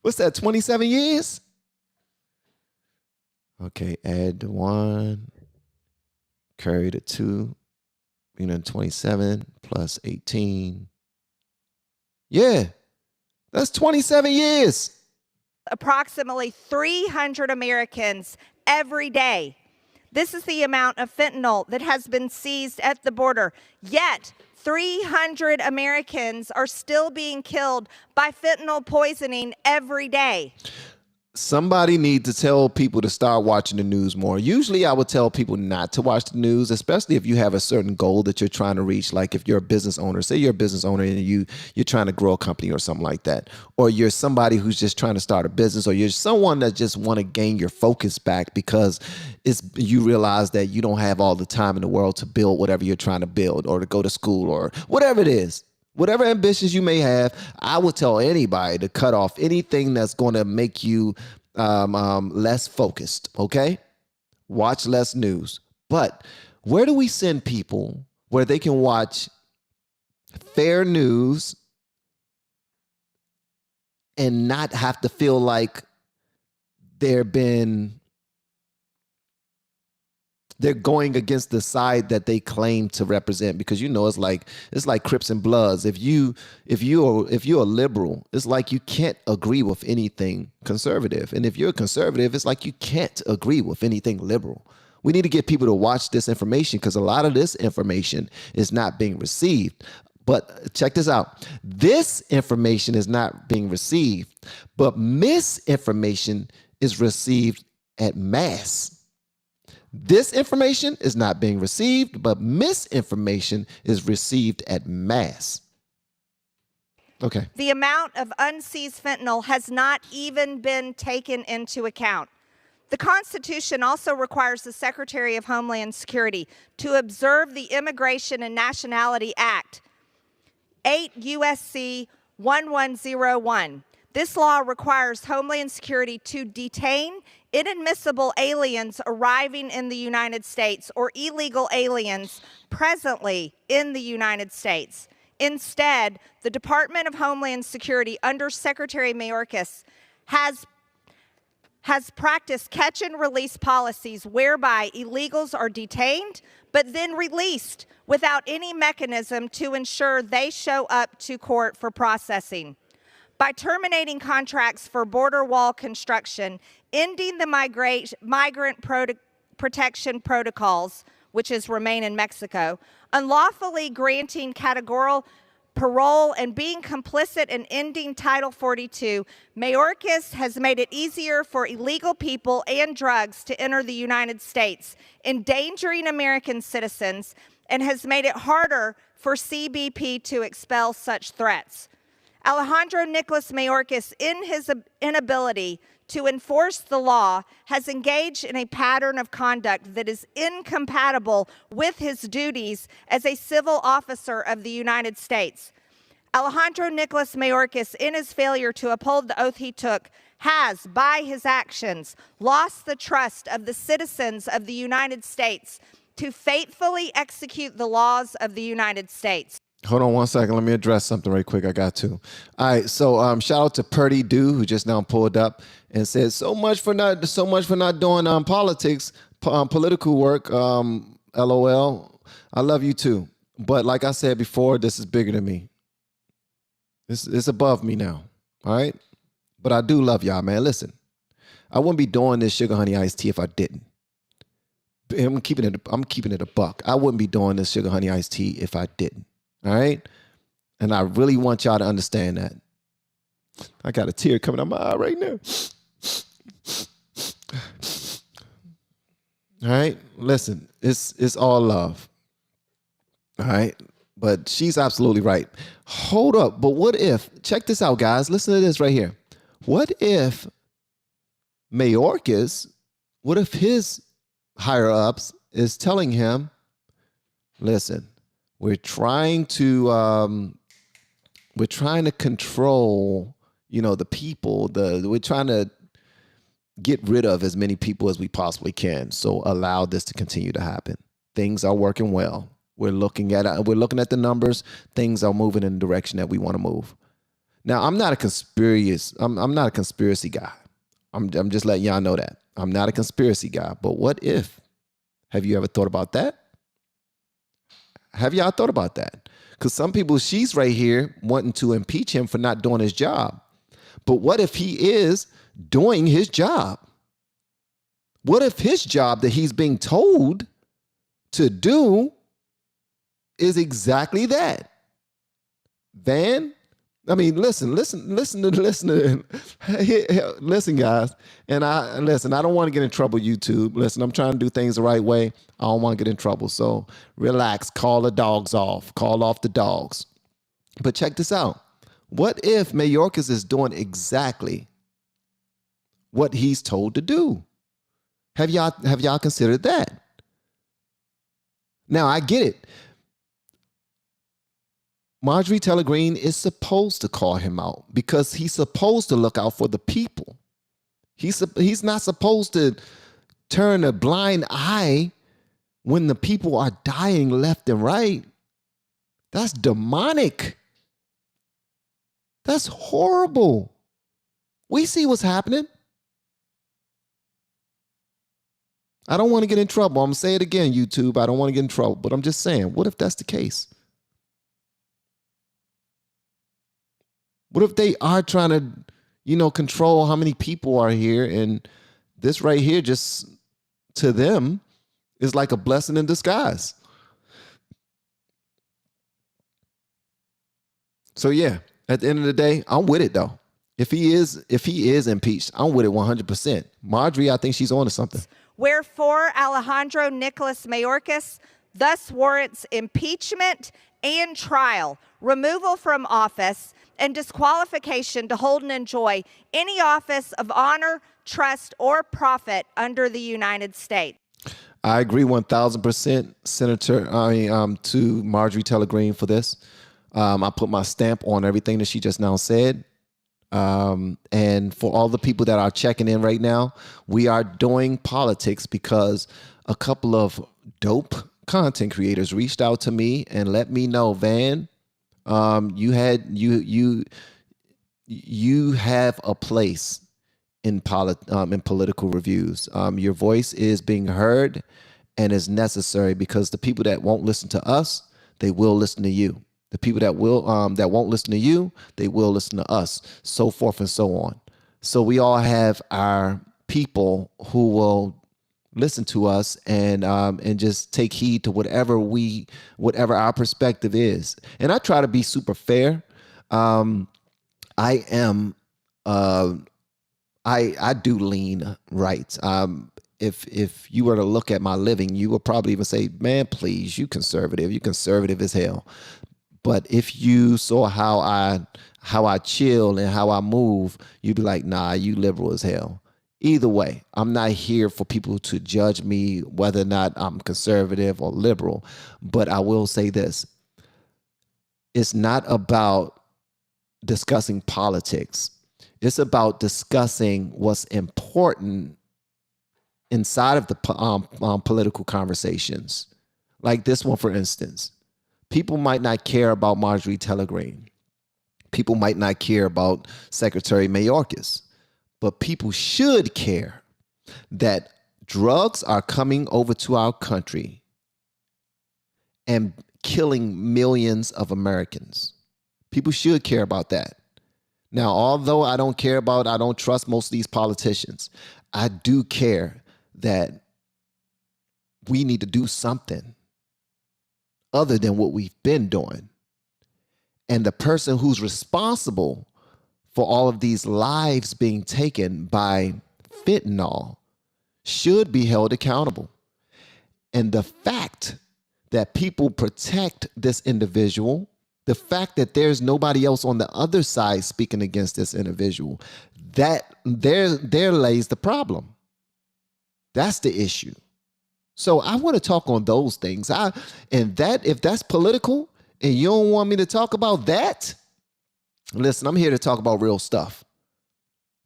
[SPEAKER 1] What's that, 27 years? Okay, add 1, carry the 2, 27 plus 18. Yeah, that's 27 years.
[SPEAKER 3] approximately 300 Americans every day. This is the amount of fentanyl that has been seized at the border. Yet, 300 Americans are still being killed by fentanyl poisoning every day.
[SPEAKER 1] Somebody needs to tell people to start watching the news more. Usually I would tell people not to watch the news, especially if you have a certain goal that you're trying to reach. Like if you're a business owner, say you're a business owner and you're trying to grow a company or something like that. Or you're somebody who's just trying to start a business, or you're someone that just want to gain your focus back because you realize that you don't have all the time in the world to build whatever you're trying to build, or to go to school, or whatever it is. Whatever ambitions you may have, I would tell anybody to cut off anything that's going to make you less focused, okay? Watch less news. But where do we send people where they can watch fair news and not have to feel like they're going against the side that they claim to represent? Because it's like Crips and Bloods. If you're a liberal, it's like you can't agree with anything conservative. And if you're a conservative, it's like you can't agree with anything liberal. We need to get people to watch this information, because a lot of this information is not being received. But check this out. This information is not being received, but misinformation is received at mass. This information is not being received, but misinformation is received at mass. Okay.
[SPEAKER 3] The amount of unseized fentanyl has not even been taken into account. The Constitution also requires the Secretary of Homeland Security to observe the Immigration and Nationality Act, 8 U.S.C. 1101. This law requires Homeland Security to detain inadmissible aliens arriving in the United States or illegal aliens presently in the United States. Instead, the Department of Homeland Security under Secretary Mayorkas has practiced catch and release policies whereby illegals are detained but then released without any mechanism to ensure they show up to court for processing. By terminating contracts for border wall construction, ending the migrant protection protocols, which is remain in Mexico, unlawfully granting categorical parole, and being complicit in ending Title 42, Mayorkas has made it easier for illegal people and drugs to enter the United States, endangering American citizens, and has made it harder for CBP to expel such threats. Alejandro Nicholas Mayorkas, in his inability to enforce the law, has engaged in a pattern of conduct that is incompatible with his duties as a civil officer of the United States. Alejandro Nicholas Mayorkas, in his failure to uphold the oath he took, has, by his actions, lost the trust of the citizens of the United States to faithfully execute the laws of the United States.
[SPEAKER 1] Hold on one second. Let me address something right quick. I got to. All right. So shout out to Purdy Dew, who just now pulled up and said so much for not doing politics, political work. LOL. I love you too. But like I said before, this is bigger than me. It's above me now. All right. But I do love y'all, man. Listen, I wouldn't be doing this sugar honey iced tea if I didn't. I'm keeping it a buck. I wouldn't be doing this sugar honey iced tea if I didn't. All right. And I really want y'all to understand that. I got a tear coming out my eye right now. All right. Listen, it's all love. All right. But she's absolutely right. Hold up. But what if, check this out, guys. Listen to this right here. What if Mayorkas, what if his higher ups is telling him, listen, we're trying to control, the people. We're trying to get rid of as many people as we possibly can. So allow this to continue to happen. Things are working well. We're looking at the numbers. Things are moving in the direction that we want to move. Now, I'm not a conspiracy. I'm not a conspiracy guy. I'm just letting y'all know that I'm not a conspiracy guy. But what if? Have you ever thought about that? Have y'all thought about that? Because some people, she's right here wanting to impeach him for not doing his job. But what if he is doing his job? What if his job that he's being told to do is exactly that? Van, I mean, listen, guys. And I don't want to get in trouble, YouTube. Listen, I'm trying to do things the right way. I don't want to get in trouble. So relax, call the dogs off, call off the dogs. But check this out. What if Mayorkas is doing exactly what he's told to do? Have y'all considered that? Now, I get it. Marjorie Taylor Greene is supposed to call him out because he's supposed to look out for the people. He's not supposed to turn a blind eye when the people are dying left and right. That's demonic. That's horrible. We see what's happening. I don't want to get in trouble. I'm going to say it again, YouTube. I don't want to get in trouble, but I'm just saying, what if that's the case? What if they are trying to, control how many people are here, and this right here just to them is like a blessing in disguise? So yeah, at the end of the day, I'm with it though. If he is impeached, I'm with it 100%. Marjorie, I think she's on to something.
[SPEAKER 3] Wherefore, Alejandro Nicholas Mayorkas thus warrants impeachment and trial, removal from office, and disqualification to hold and enjoy any office of honor, trust, or profit under the United States.
[SPEAKER 1] I agree 1,000%, Senator. To Marjorie Taylor Greene for this. I put my stamp on everything that she just now said. And for all the people that are checking in right now, we are doing politics because a couple of dope content creators reached out to me and let me know, Van, you have a place in political reviews. Your voice is being heard and is necessary because the people that won't listen to us, they will listen to you. The people that won't listen to you, they will listen to us, so forth and so on. So we all have our people who will listen to us and just take heed to whatever our perspective is. And I try to be super fair. I do lean right. If you were to look at my living, you would probably even say, man, please, you conservative as hell. But if you saw how I chill and how I move, you'd be like, nah, you liberal as hell. Either way, I'm not here for people to judge me whether or not I'm conservative or liberal. But I will say this. It's not about discussing politics. It's about discussing what's important inside of the political conversations. Like this one, for instance. People might not care about Marjorie Taylor Greene. People might not care about Secretary Mayorkas. But people should care that drugs are coming over to our country and killing millions of Americans. People should care about that. Now, although I don't trust most of these politicians, I do care that we need to do something other than what we've been doing. And the person who's responsible for all of these lives being taken by fentanyl should be held accountable. And the fact that people protect this individual, the fact that there's nobody else on the other side speaking against this individual, that there lays the problem. That's the issue. So I want to talk on those things. If that's political and you don't want me to talk about that, listen, I'm here to talk about real stuff.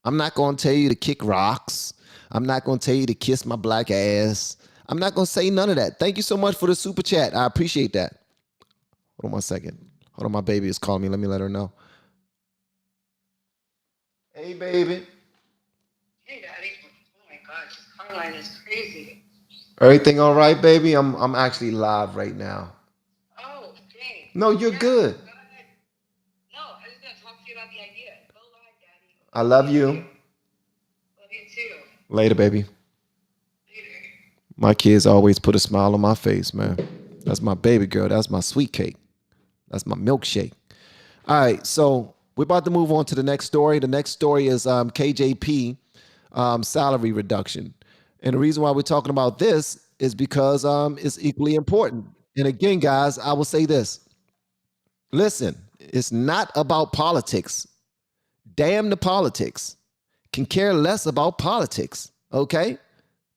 [SPEAKER 1] I'm not going to tell you to kick rocks. I'm not going to tell you to kiss my black ass. I'm not going to say none of that. Thank you so much for the super chat. I appreciate that. Hold on 1 second. Hold on, my baby is calling me. Let me let her know. Hey, baby.
[SPEAKER 4] Hey, Daddy. Oh my God, this car line is crazy.
[SPEAKER 1] Everything all right, baby? I'm actually live right now.
[SPEAKER 4] Oh, dang.
[SPEAKER 1] No, you're good.
[SPEAKER 4] Go ahead. No, I was gonna talk to you about the idea. Go live, Daddy.
[SPEAKER 1] I love you.
[SPEAKER 4] Love you too.
[SPEAKER 1] Later, baby.
[SPEAKER 4] Later.
[SPEAKER 1] My kids always put a smile on my face, man. That's my baby girl. That's my sweet cake. That's my milkshake. All right, so we're about to move on to the next story. The next story is KJP salary reduction. And the reason why we're talking about this is because it's equally important. And again, guys, I will say this. Listen, it's not about politics. Damn the politics. Can care less about politics, okay?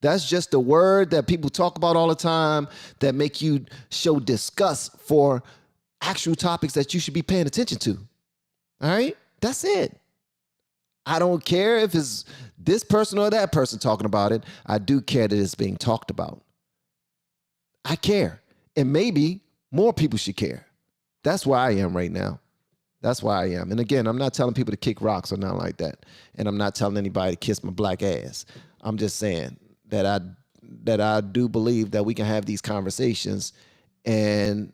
[SPEAKER 1] That's just a word that people talk about all the time that make you show disgust for actual topics that you should be paying attention to. All right? That's it. I don't care if it's this person or that person talking about it. I do care that it's being talked about. I care. And maybe more people should care. That's where I am right now. That's why I am. And again, I'm not telling people to kick rocks or nothing like that. And I'm not telling anybody to kiss my black ass. I'm just saying that I do believe that we can have these conversations and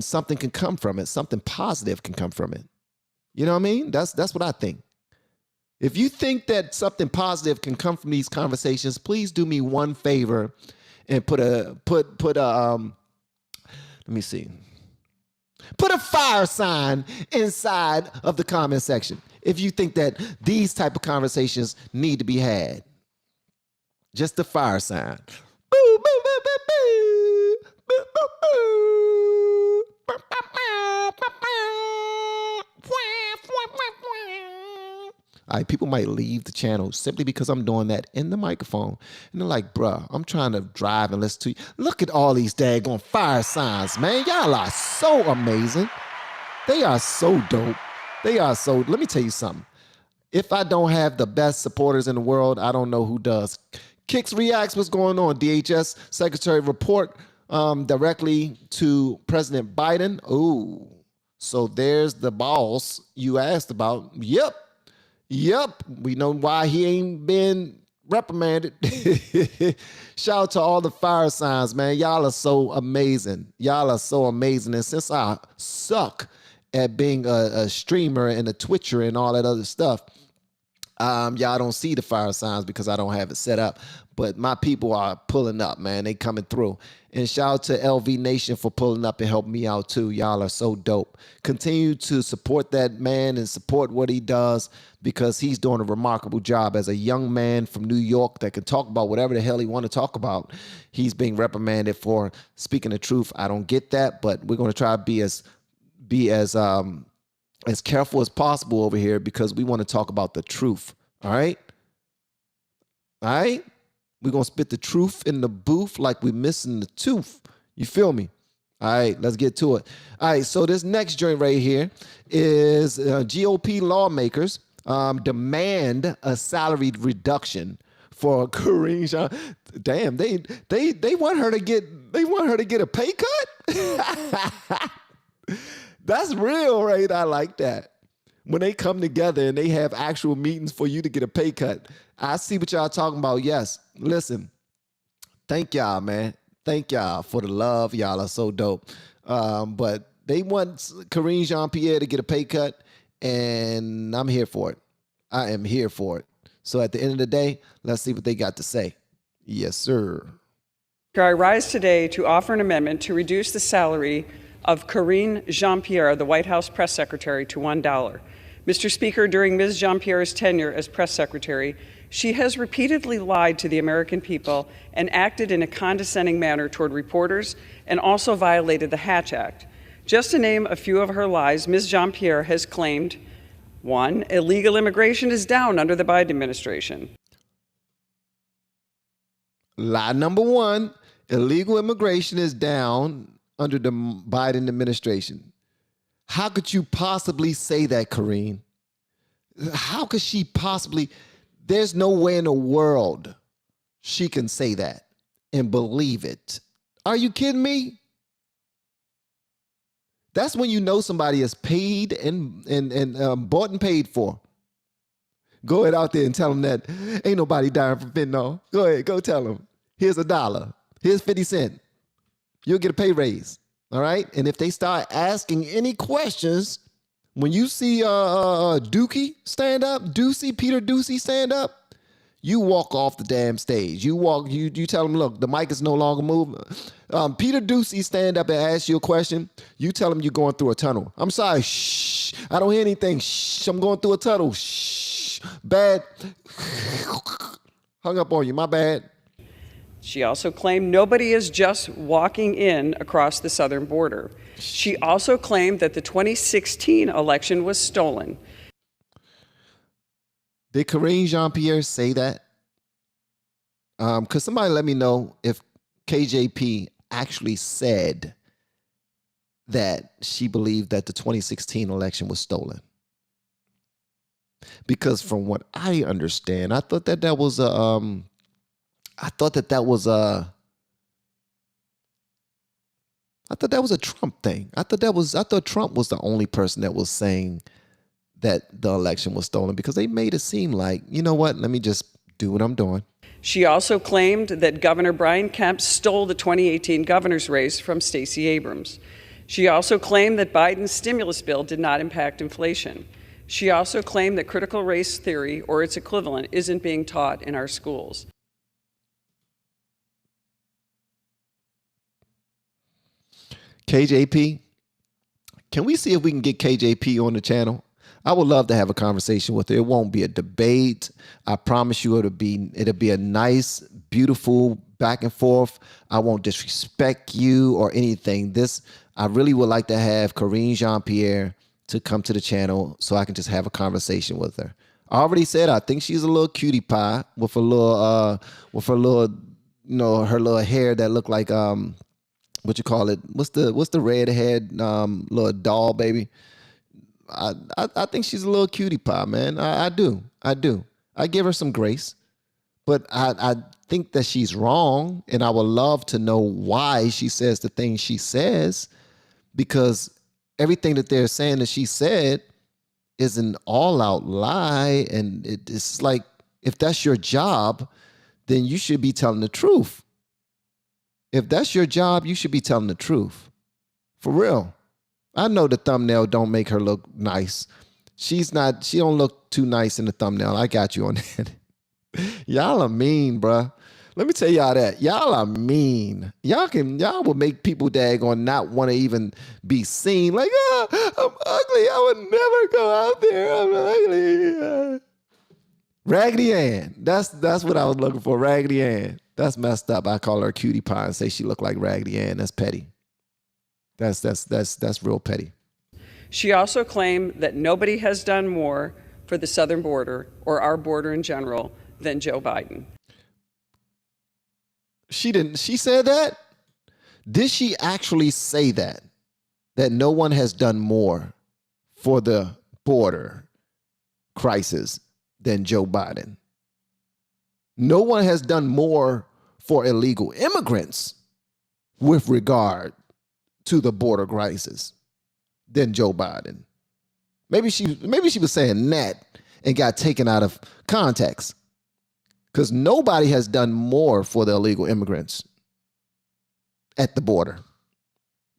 [SPEAKER 1] something can come from it. Something positive can come from it. You know what I mean? That's what I think. If you think that something positive can come from these conversations, please do me one favor and put a fire sign inside of the comment section if you think that these type of conversations need to be had. Just a fire sign. Boo, boo, boo, boo, boo. Boo, boo, boo. Boo, boo, boo, boo, boo. All right, people might leave the channel simply because I'm doing that in the microphone. And they're like, bruh, I'm trying to drive and listen to you. Look at all these daggone fire signs, man. Y'all are so amazing. They are so dope. Let me tell you something. If I don't have the best supporters in the world, I don't know who does. Kicks Reacts, what's going on? DHS Secretary report directly to President Biden. Ooh, so there's the boss you asked about. Yep, we know why he ain't been reprimanded. Shout out to all the fire signs, man. Y'all are so amazing. And since I suck at being a streamer and a Twitcher and all that other stuff, y'all don't see the fire signs because I don't have it set up. But my people are pulling up, man. They coming through. And shout out to LV Nation for pulling up and helping me out too. Y'all are so dope. Continue to support that man and support what he does because he's doing a remarkable job as a young man from New York that can talk about whatever the hell he want to talk about. He's being reprimanded for speaking the truth. I don't get that, but we're going to try to be as careful as possible over here because we want to talk about the truth. All right? We're going to spit the truth in the booth like we're missing the tooth. You feel me? All right, let's get to it. All right, so this next joint right here is GOP lawmakers demand a salary reduction for Karine Jean. Damn, they want her to get a pay cut? That's real, right? I like that. When they come together and they have actual meetings for you to get a pay cut. I see what y'all talking about. Yes. Listen, thank y'all, man. Thank y'all for the love. Y'all are so dope. But they want Karine Jean-Pierre to get a pay cut, and I'm here for it. I am here for it. So at the end of the day, let's see what they got to say. Yes, sir.
[SPEAKER 5] I rise today to offer an amendment to reduce the salary of Karine Jean-Pierre, the White House press secretary, to $1. Mr. Speaker, during Ms. Jean-Pierre's tenure as press secretary, she has repeatedly lied to the American people and acted in a condescending manner toward reporters and also violated the Hatch Act. Just to name a few of her lies, Ms. Jean-Pierre has claimed, 1, illegal immigration is down under the Biden administration.
[SPEAKER 1] Lie number one, illegal immigration is down under the Biden administration. How could you possibly say that, Karine? How could she possibly? There's no way in the world she can say that and believe it. Are you kidding me? That's when you know somebody is paid and bought and paid for. Go ahead out there and tell them that ain't nobody dying from fentanyl. Go ahead, go tell them. Here's $1. Here's 50 cents. You'll get a pay raise. All right? And if they start asking any questions, when you see Dookie stand up, Peter Ducey stand up, you walk off the damn stage. You tell them, look, the mic is no longer moving. Peter Ducey stand up and ask you a question. You tell him you're going through a tunnel. I'm sorry. Shh. I don't hear anything. Shh. I'm going through a tunnel. Shh. Bad. Hung up on you. My bad.
[SPEAKER 5] She also claimed nobody is just walking in across the southern border. She also claimed that the 2016 election was stolen.
[SPEAKER 1] Did Karine Jean-Pierre say that? Because somebody let me know if KJP actually said that she believed that the 2016 election was stolen. Because from what I understand, I thought that was a Trump thing. I thought Trump was the only person that was saying that the election was stolen, because they made it seem like, you know what, let me just do what I'm doing.
[SPEAKER 5] She also claimed that Governor Brian Kemp stole the 2018 governor's race from Stacey Abrams. She also claimed that Biden's stimulus bill did not impact inflation. She also claimed that critical race theory, or its equivalent, isn't being taught in our schools.
[SPEAKER 1] KJP, can we see if we can get KJP on the channel? I would love to have a conversation with her. It won't be a debate. I promise you it'll be a nice, beautiful back and forth. I won't disrespect you or anything. I really would like to have Karine Jean-Pierre to come to the channel so I can just have a conversation with her. I already said I think she's a little cutie pie with her little, her little hair that look like what you call it? What's the red haired little doll baby? I think she's a little cutie pie, man. I do. I give her some grace, but I think that she's wrong, and I would love to know why she says the things she says, because everything that they're saying that she said is an all-out lie, and it's like, if that's your job, then you should be telling the truth. If that's your job, you should be telling the truth. For real. I know the thumbnail don't make her look nice. She don't look too nice in the thumbnail. I got you on that. Y'all are mean, bruh. Let me tell y'all that. Y'all are mean. Y'all will make people daggone not want to even be seen. Like, oh, I'm ugly. I would never go out there. I'm ugly. Raggedy Ann. That's what I was looking for. Raggedy Ann. That's messed up. I call her a cutie pie and say she looked like Raggedy Ann. That's petty. That's real petty.
[SPEAKER 5] She also claimed that nobody has done more for the southern border, or our border in general, than Joe Biden.
[SPEAKER 1] She said that? Did she actually say that? That no one has done more for the border crisis than Joe Biden? No one has done more for illegal immigrants with regard to the border crisis than Joe Biden. Maybe she was saying that and got taken out of context, because nobody has done more for the illegal immigrants at the border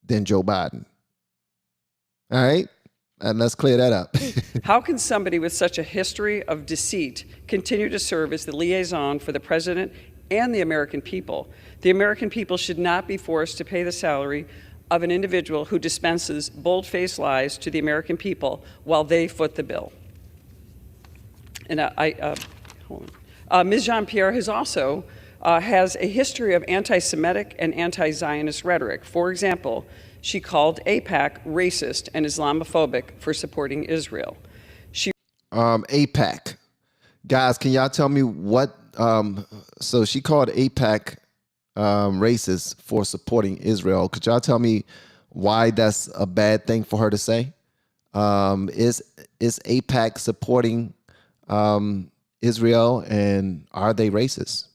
[SPEAKER 1] than Joe Biden. All right? And let's clear that up.
[SPEAKER 5] How can somebody with such a history of deceit continue to serve as the liaison for the president and the American people? The American people should not be forced to pay the salary of an individual who dispenses bold-faced lies to the American people while they foot the bill. And Ms. Jean-Pierre has also has a history of anti-Semitic and anti-Zionist rhetoric. For example, she called AIPAC racist and Islamophobic for supporting Israel.
[SPEAKER 1] AIPAC. Guys, can y'all tell me what So she called AIPAC racist for supporting Israel. Could y'all tell me why that's a bad thing for her to say? Is AIPAC supporting Israel, and are they racist?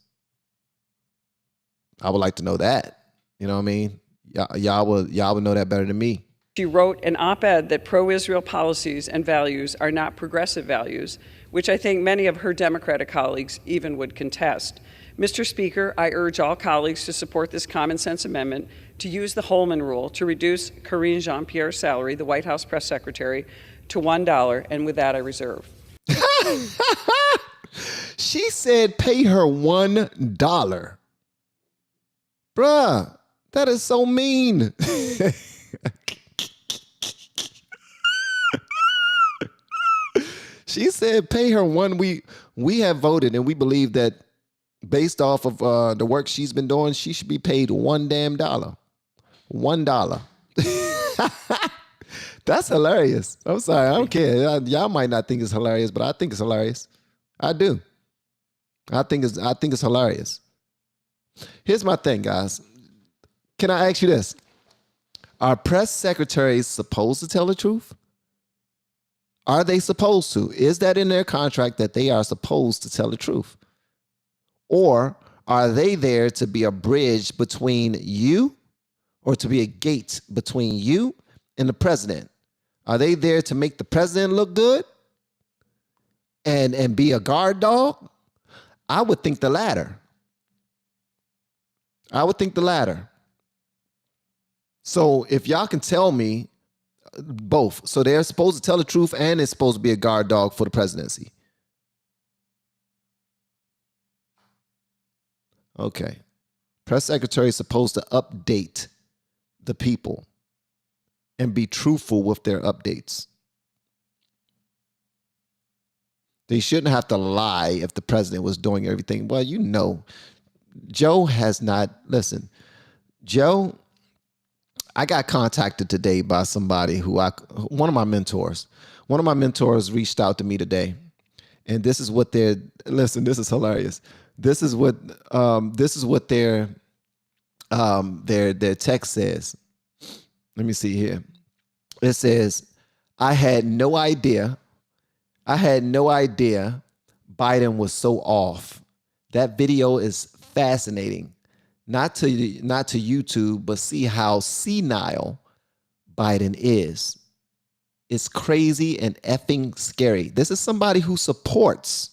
[SPEAKER 1] I would like to know that. You know what I mean? Y'all would know that better than me.
[SPEAKER 5] She wrote an op-ed that pro-Israel policies and values are not progressive values, which I think many of her Democratic colleagues even would contest. Mr. Speaker, I urge all colleagues to support this common sense amendment to use the Holman rule to reduce Karine Jean-Pierre's salary, the White House press secretary, to $1, and with that I reserve.
[SPEAKER 1] She said pay her $1. Bruh, that is so mean. She said pay her $1. We have voted, and we believe that based off of the work she's been doing, she should be paid $1 damn. $1. That's hilarious. I'm sorry. I don't care. Y'all might not think it's hilarious, but I think it's hilarious. I do. I think it's hilarious. Here's my thing, guys. Can I ask you this? Are press secretaries supposed to tell the truth? Are they supposed to? Is that in their contract that they are supposed to tell the truth? Or are they there to be a bridge between you, or to be a gate between you and the president? Are they there to make the president look good and be a guard dog? I would think the latter. So if y'all can tell me both. So they're supposed to tell the truth, and it's supposed to be a guard dog for the presidency. Okay. Press secretary is supposed to update the people and be truthful with their updates. They shouldn't have to lie if the president was doing everything. Well, you know, Joe has not, listen, Joe, I got contacted today by somebody one of my mentors reached out to me today, and this is what this is hilarious. This is what their text says. Let me see here. It says, I had no idea Biden was so off. That video is fascinating. Not to YouTube, but see how senile Biden is. It's crazy and effing scary. This is somebody who supports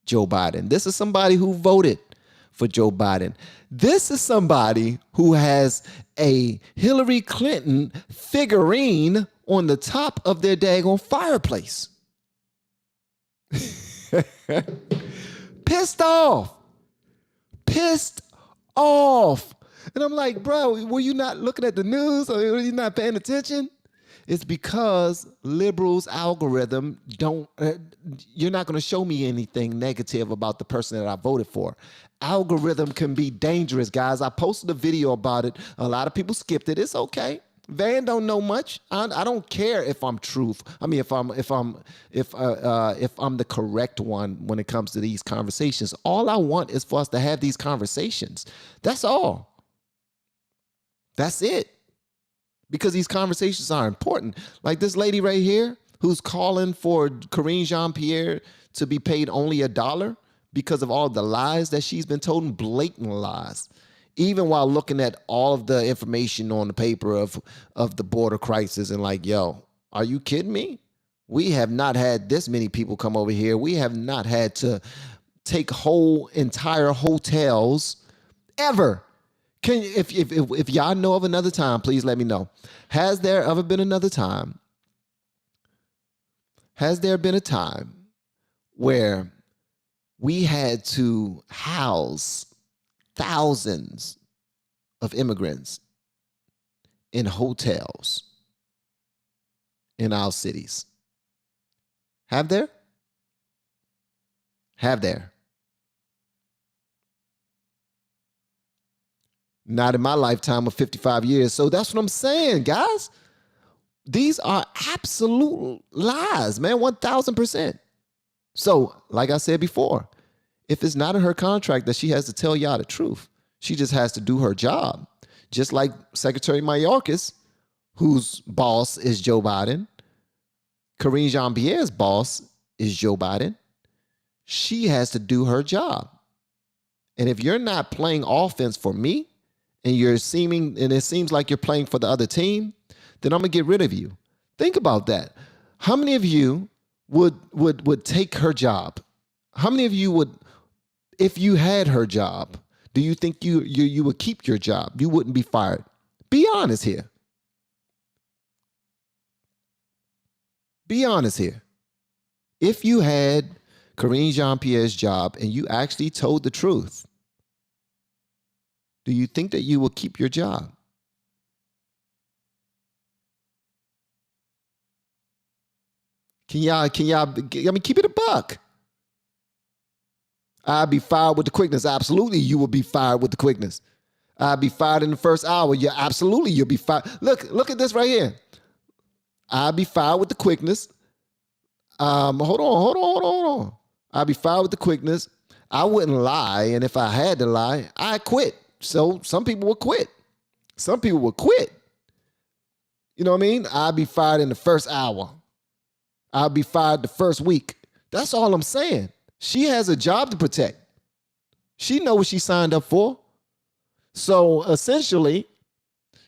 [SPEAKER 1] Joe Biden. This is somebody who voted for Joe Biden. This is somebody who has a Hillary Clinton figurine on the top of their daggone fireplace. Pissed off. And I'm like, bro, were you not looking at the news, or were you not paying attention? It's because liberals' algorithm you're not going to show me anything negative about the person that I voted for. Algorithm can be dangerous, guys. I posted a video about it. A lot of people skipped it. It's okay. Van don't know much. I don't care if I'm truth. I mean, if I'm the correct one when it comes to these conversations. All I want is for us to have these conversations. That's all. That's it. Because these conversations are important. Like this lady right here who's calling for Karine Jean-Pierre to be paid only $1 because of all the lies that she's been told, blatant lies. Even while looking at all of the information on the paper of the border crisis, and like, yo, are you kidding me? We have not had this many people come over here. We have not had to take whole entire hotels ever. If y'all know of another time, please let me know. Has there ever been another time? Has there been a time where we had to house thousands of immigrants in hotels in our cities? Have there? Have there? Not in my lifetime of 55 years. So that's what I'm saying, guys. These are absolute lies, man, 1,000%. So, like I said before, if it's not in her contract that she has to tell y'all the truth. She just has to do her job. Just like Secretary Mayorkas, whose boss is Joe Biden, Karine Jean-Pierre's boss is Joe Biden. She has to do her job. And if you're not playing offense for me, and it seems like you're playing for the other team, then I'm gonna get rid of you. Think about that. How many of you would take her job? How many of you would, if you had her job, do you think you would keep your job? You wouldn't be fired. Be honest here. Be honest here. If you had Karine Jean-Pierre's job and you actually told the truth, do you think that you will keep your job? Can y'all, keep it a buck. I'd be fired with the quickness. Absolutely, you will be fired with the quickness. I'd be fired in the first hour. Yeah, absolutely, you'll be fired. Look at this right here. I'd be fired with the quickness. Hold on. I'd be fired with the quickness. I wouldn't lie, and if I had to lie, I'd quit. So some people would quit. Some people would quit. You know what I mean? I'd be fired in the first hour. I'd be fired the first week. That's all I'm saying. She has a job to protect. She knows what she signed up for. So essentially,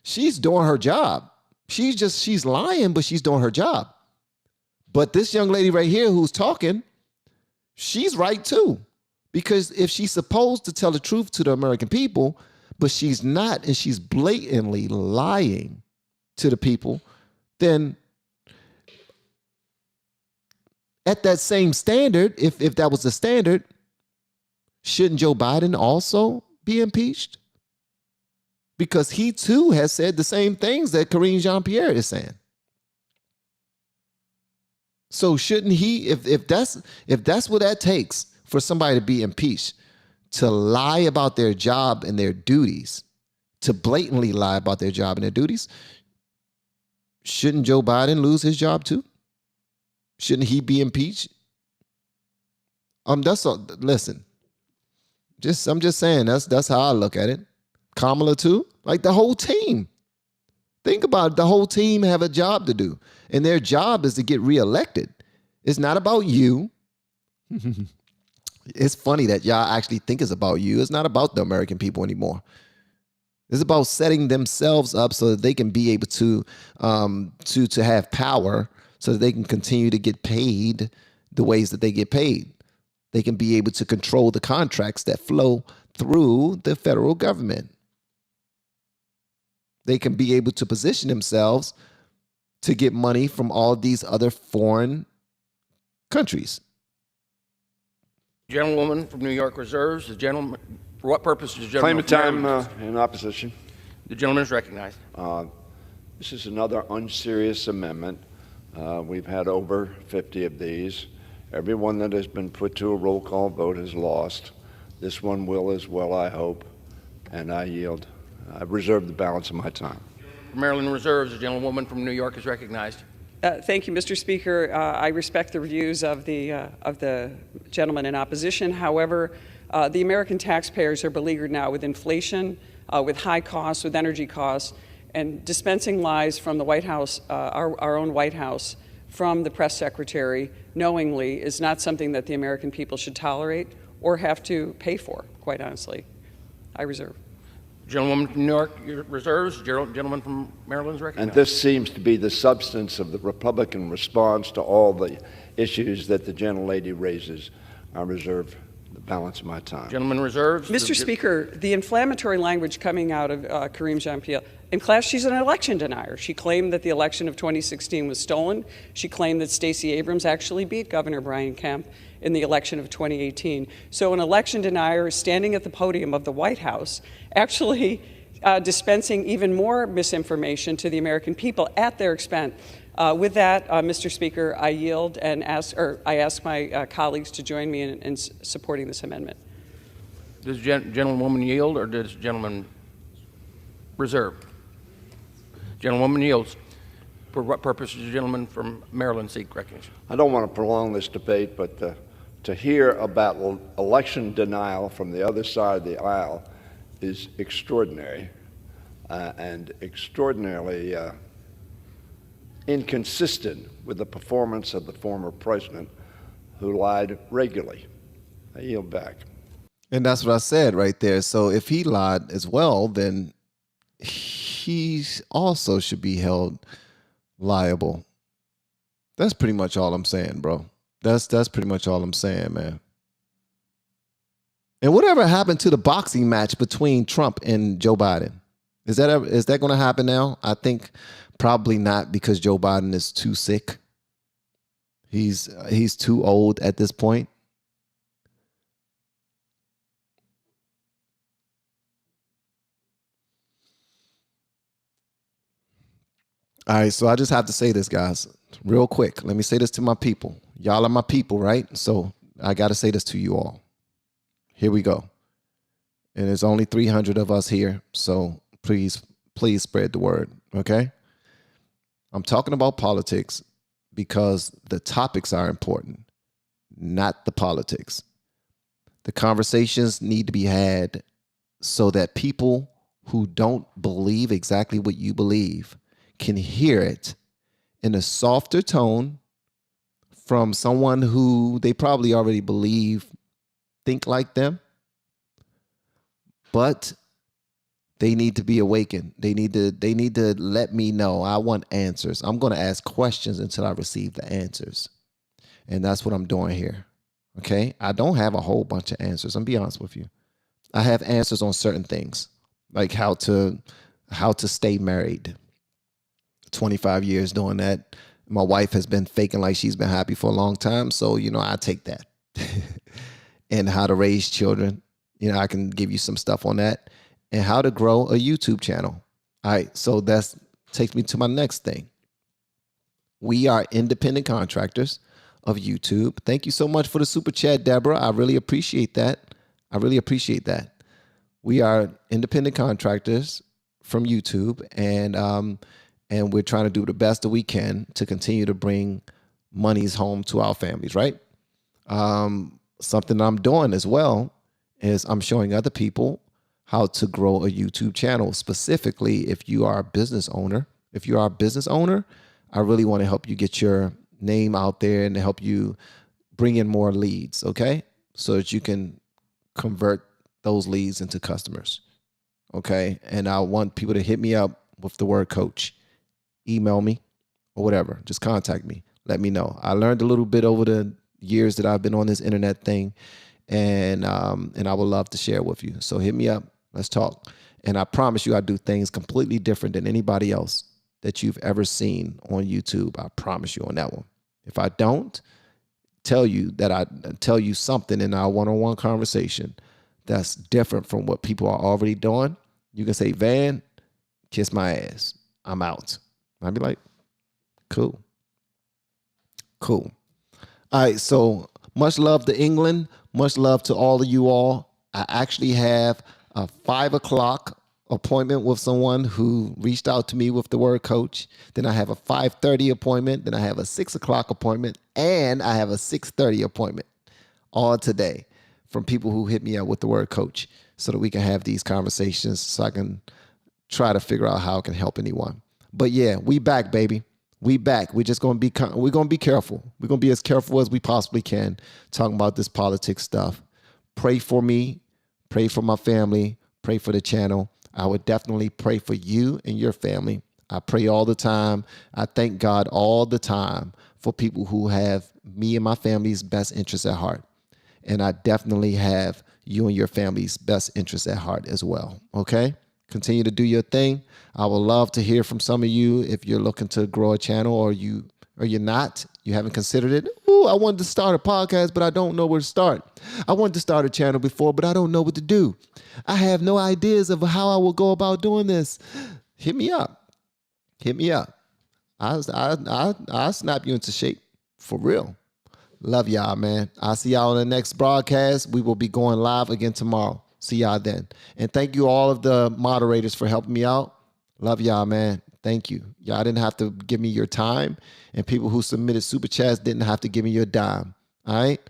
[SPEAKER 1] she's doing her job. She's lying, but she's doing her job. But this young lady right here who's talking, she's right too. Because if she's supposed to tell the truth to the American people, but she's not, and she's blatantly lying to the people, then at that same standard, if that was the standard, shouldn't Joe Biden also be impeached? Because he too has said the same things that Karine Jean-Pierre is saying. So shouldn't he, if that's what that takes for somebody to be impeached, to lie about their job and their duties, to blatantly lie about their job and their duties, shouldn't Joe Biden lose his job too? Shouldn't he be impeached? That's all. Listen, I'm just saying that's how I look at it. Kamala too, like the whole team. Think about it. The whole team have a job to do, and their job is to get reelected. It's not about you. It's funny that y'all actually think it's about you. It's not about the American people anymore. It's about setting themselves up so that they can be able to have power, so that they can continue to get paid the ways that they get paid. They can be able to control the contracts that flow through the federal government. They can be able to position themselves to get money from all these other foreign countries.
[SPEAKER 6] Gentlewoman from New York reserves. The gentleman, for what purpose does the gentleman?
[SPEAKER 7] Claim of time in opposition.
[SPEAKER 6] The gentleman is recognized.
[SPEAKER 7] This is another unserious amendment. We've had over 50 of these. Everyone that has been put to a roll call vote has lost. This one will as well, I hope, and I yield. I've reserved the balance of my time.
[SPEAKER 6] Maryland reserves. The gentlewoman from New York is recognized.
[SPEAKER 5] Thank you, Mr. Speaker. I respect the views of the gentleman in opposition. However, the American taxpayers are beleaguered now with inflation, with high costs, with energy costs, and dispensing lies from the White House, our own White House, from the press secretary knowingly is not something that the American people should tolerate or have to pay for, quite honestly. I reserve.
[SPEAKER 6] Gentlewoman from New York reserves. Gentleman from Maryland is recognized.
[SPEAKER 7] And this seems to be the substance of the Republican response to all the issues that the gentlelady raises. I reserve the balance of my time.
[SPEAKER 6] Gentleman reserves.
[SPEAKER 5] Mr. Speaker, the inflammatory language coming out of Karine Jean-Pierre, in class, she's an election denier. She claimed that the election of 2016 was stolen. She claimed that Stacey Abrams actually beat Governor Brian Kemp in the election of 2018. So an election denier is standing at the podium of the White House, actually dispensing even more misinformation to the American people at their expense. With that, Mr. Speaker, I yield and I ask my colleagues to join me in supporting this amendment.
[SPEAKER 6] Does gentlewoman yield, or does gentleman reserve? Gentlewoman yields. For what purpose does the gentleman from Maryland seek recognition?
[SPEAKER 7] I don't want to prolong this debate, but to hear about election denial from the other side of the aisle is extraordinary and extraordinarily inconsistent with the performance of the former president, who lied regularly. I yield back.
[SPEAKER 1] And that's what I said right there. So if he lied as well, then he also should be held liable. That's pretty much all I'm saying, bro. That's pretty much all I'm saying, man. And whatever happened to the boxing match between Trump and Joe Biden? Is that going to happen now? I think probably not, because Joe Biden is too sick. He's too old at this point. All right, so I just have to say this, guys, real quick. Let me say this to my people. Y'all are my people, right? So I got to say this to you all. Here we go. And there's only 300 of us here, so please spread the word, okay? I'm talking about politics because the topics are important, not the politics. The conversations need to be had so that people who don't believe exactly what you believe can hear it in a softer tone from someone who they probably already believe think like them, but they need to be awakened. They need to let me know. I want answers. I'm going to ask questions until I receive the answers. And that's what I'm doing here. Okay? I don't have a whole bunch of answers. I'm be honest with you. I have answers on certain things, like how to stay married. 25 years doing that. My wife has been faking like she's been happy for a long time. So, I take that. And how to raise children. I can give you some stuff on that. And how to grow a YouTube channel. All right. So that takes me to my next thing. We are independent contractors of YouTube. Thank you so much for the super chat, Deborah. I really appreciate that. We are independent contractors from YouTube, and we're trying to do the best that we can to continue to bring monies home to our families, right? Something I'm doing as well is I'm showing other people how to grow a YouTube channel. Specifically, if you are a business owner. I really want to help you get your name out there and to help you bring in more leads, okay? So that you can convert those leads into customers, okay? And I want people to hit me up with the word coach. Email me or whatever. Just contact me. Let me know. I learned a little bit over the years that I've been on this internet thing, and I would love to share with you. So hit me up. Let's talk. And I promise you, I do things completely different than anybody else that you've ever seen on YouTube. I promise you on that one. If I don't tell you that I tell you something in our one-on-one conversation that's different from what people are already doing, you can say, Van, kiss my ass. I'm out. I'd be like, cool. All right, so much love to England. Much love to all of you all. I actually have a 5 o'clock appointment with someone who reached out to me with the word coach. Then I have a 5:30 appointment. Then I have a 6 o'clock appointment. And I have a 6:30 appointment all today from people who hit me up with the word coach so that we can have these conversations so I can try to figure out how it can help anyone. But yeah, we back, baby. We back. We're just going to be careful. We're going to be as careful as we possibly can talking about this politics stuff. Pray for me. Pray for my family. Pray for the channel. I would definitely pray for you and your family. I pray all the time. I thank God all the time for people who have me and my family's best interests at heart. And I definitely have you and your family's best interests at heart as well. Okay? Continue to do your thing. I would love to hear from some of you if you're looking to grow a channel or you're not. You haven't considered it. Ooh, I wanted to start a podcast, but I don't know where to start. I wanted to start a channel before, but I don't know what to do. I have no ideas of how I will go about doing this. Hit me up. I'll snap you into shape for real. Love y'all, man. I'll see y'all on the next broadcast. We will be going live again tomorrow. See y'all then. And thank you all of the moderators for helping me out. Love y'all, man. Thank you. Y'all didn't have to give me your time. And people who submitted super chats didn't have to give me your dime. All right?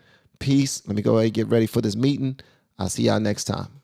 [SPEAKER 1] peace. Let me go ahead and get ready for this meeting. I'll see y'all next time.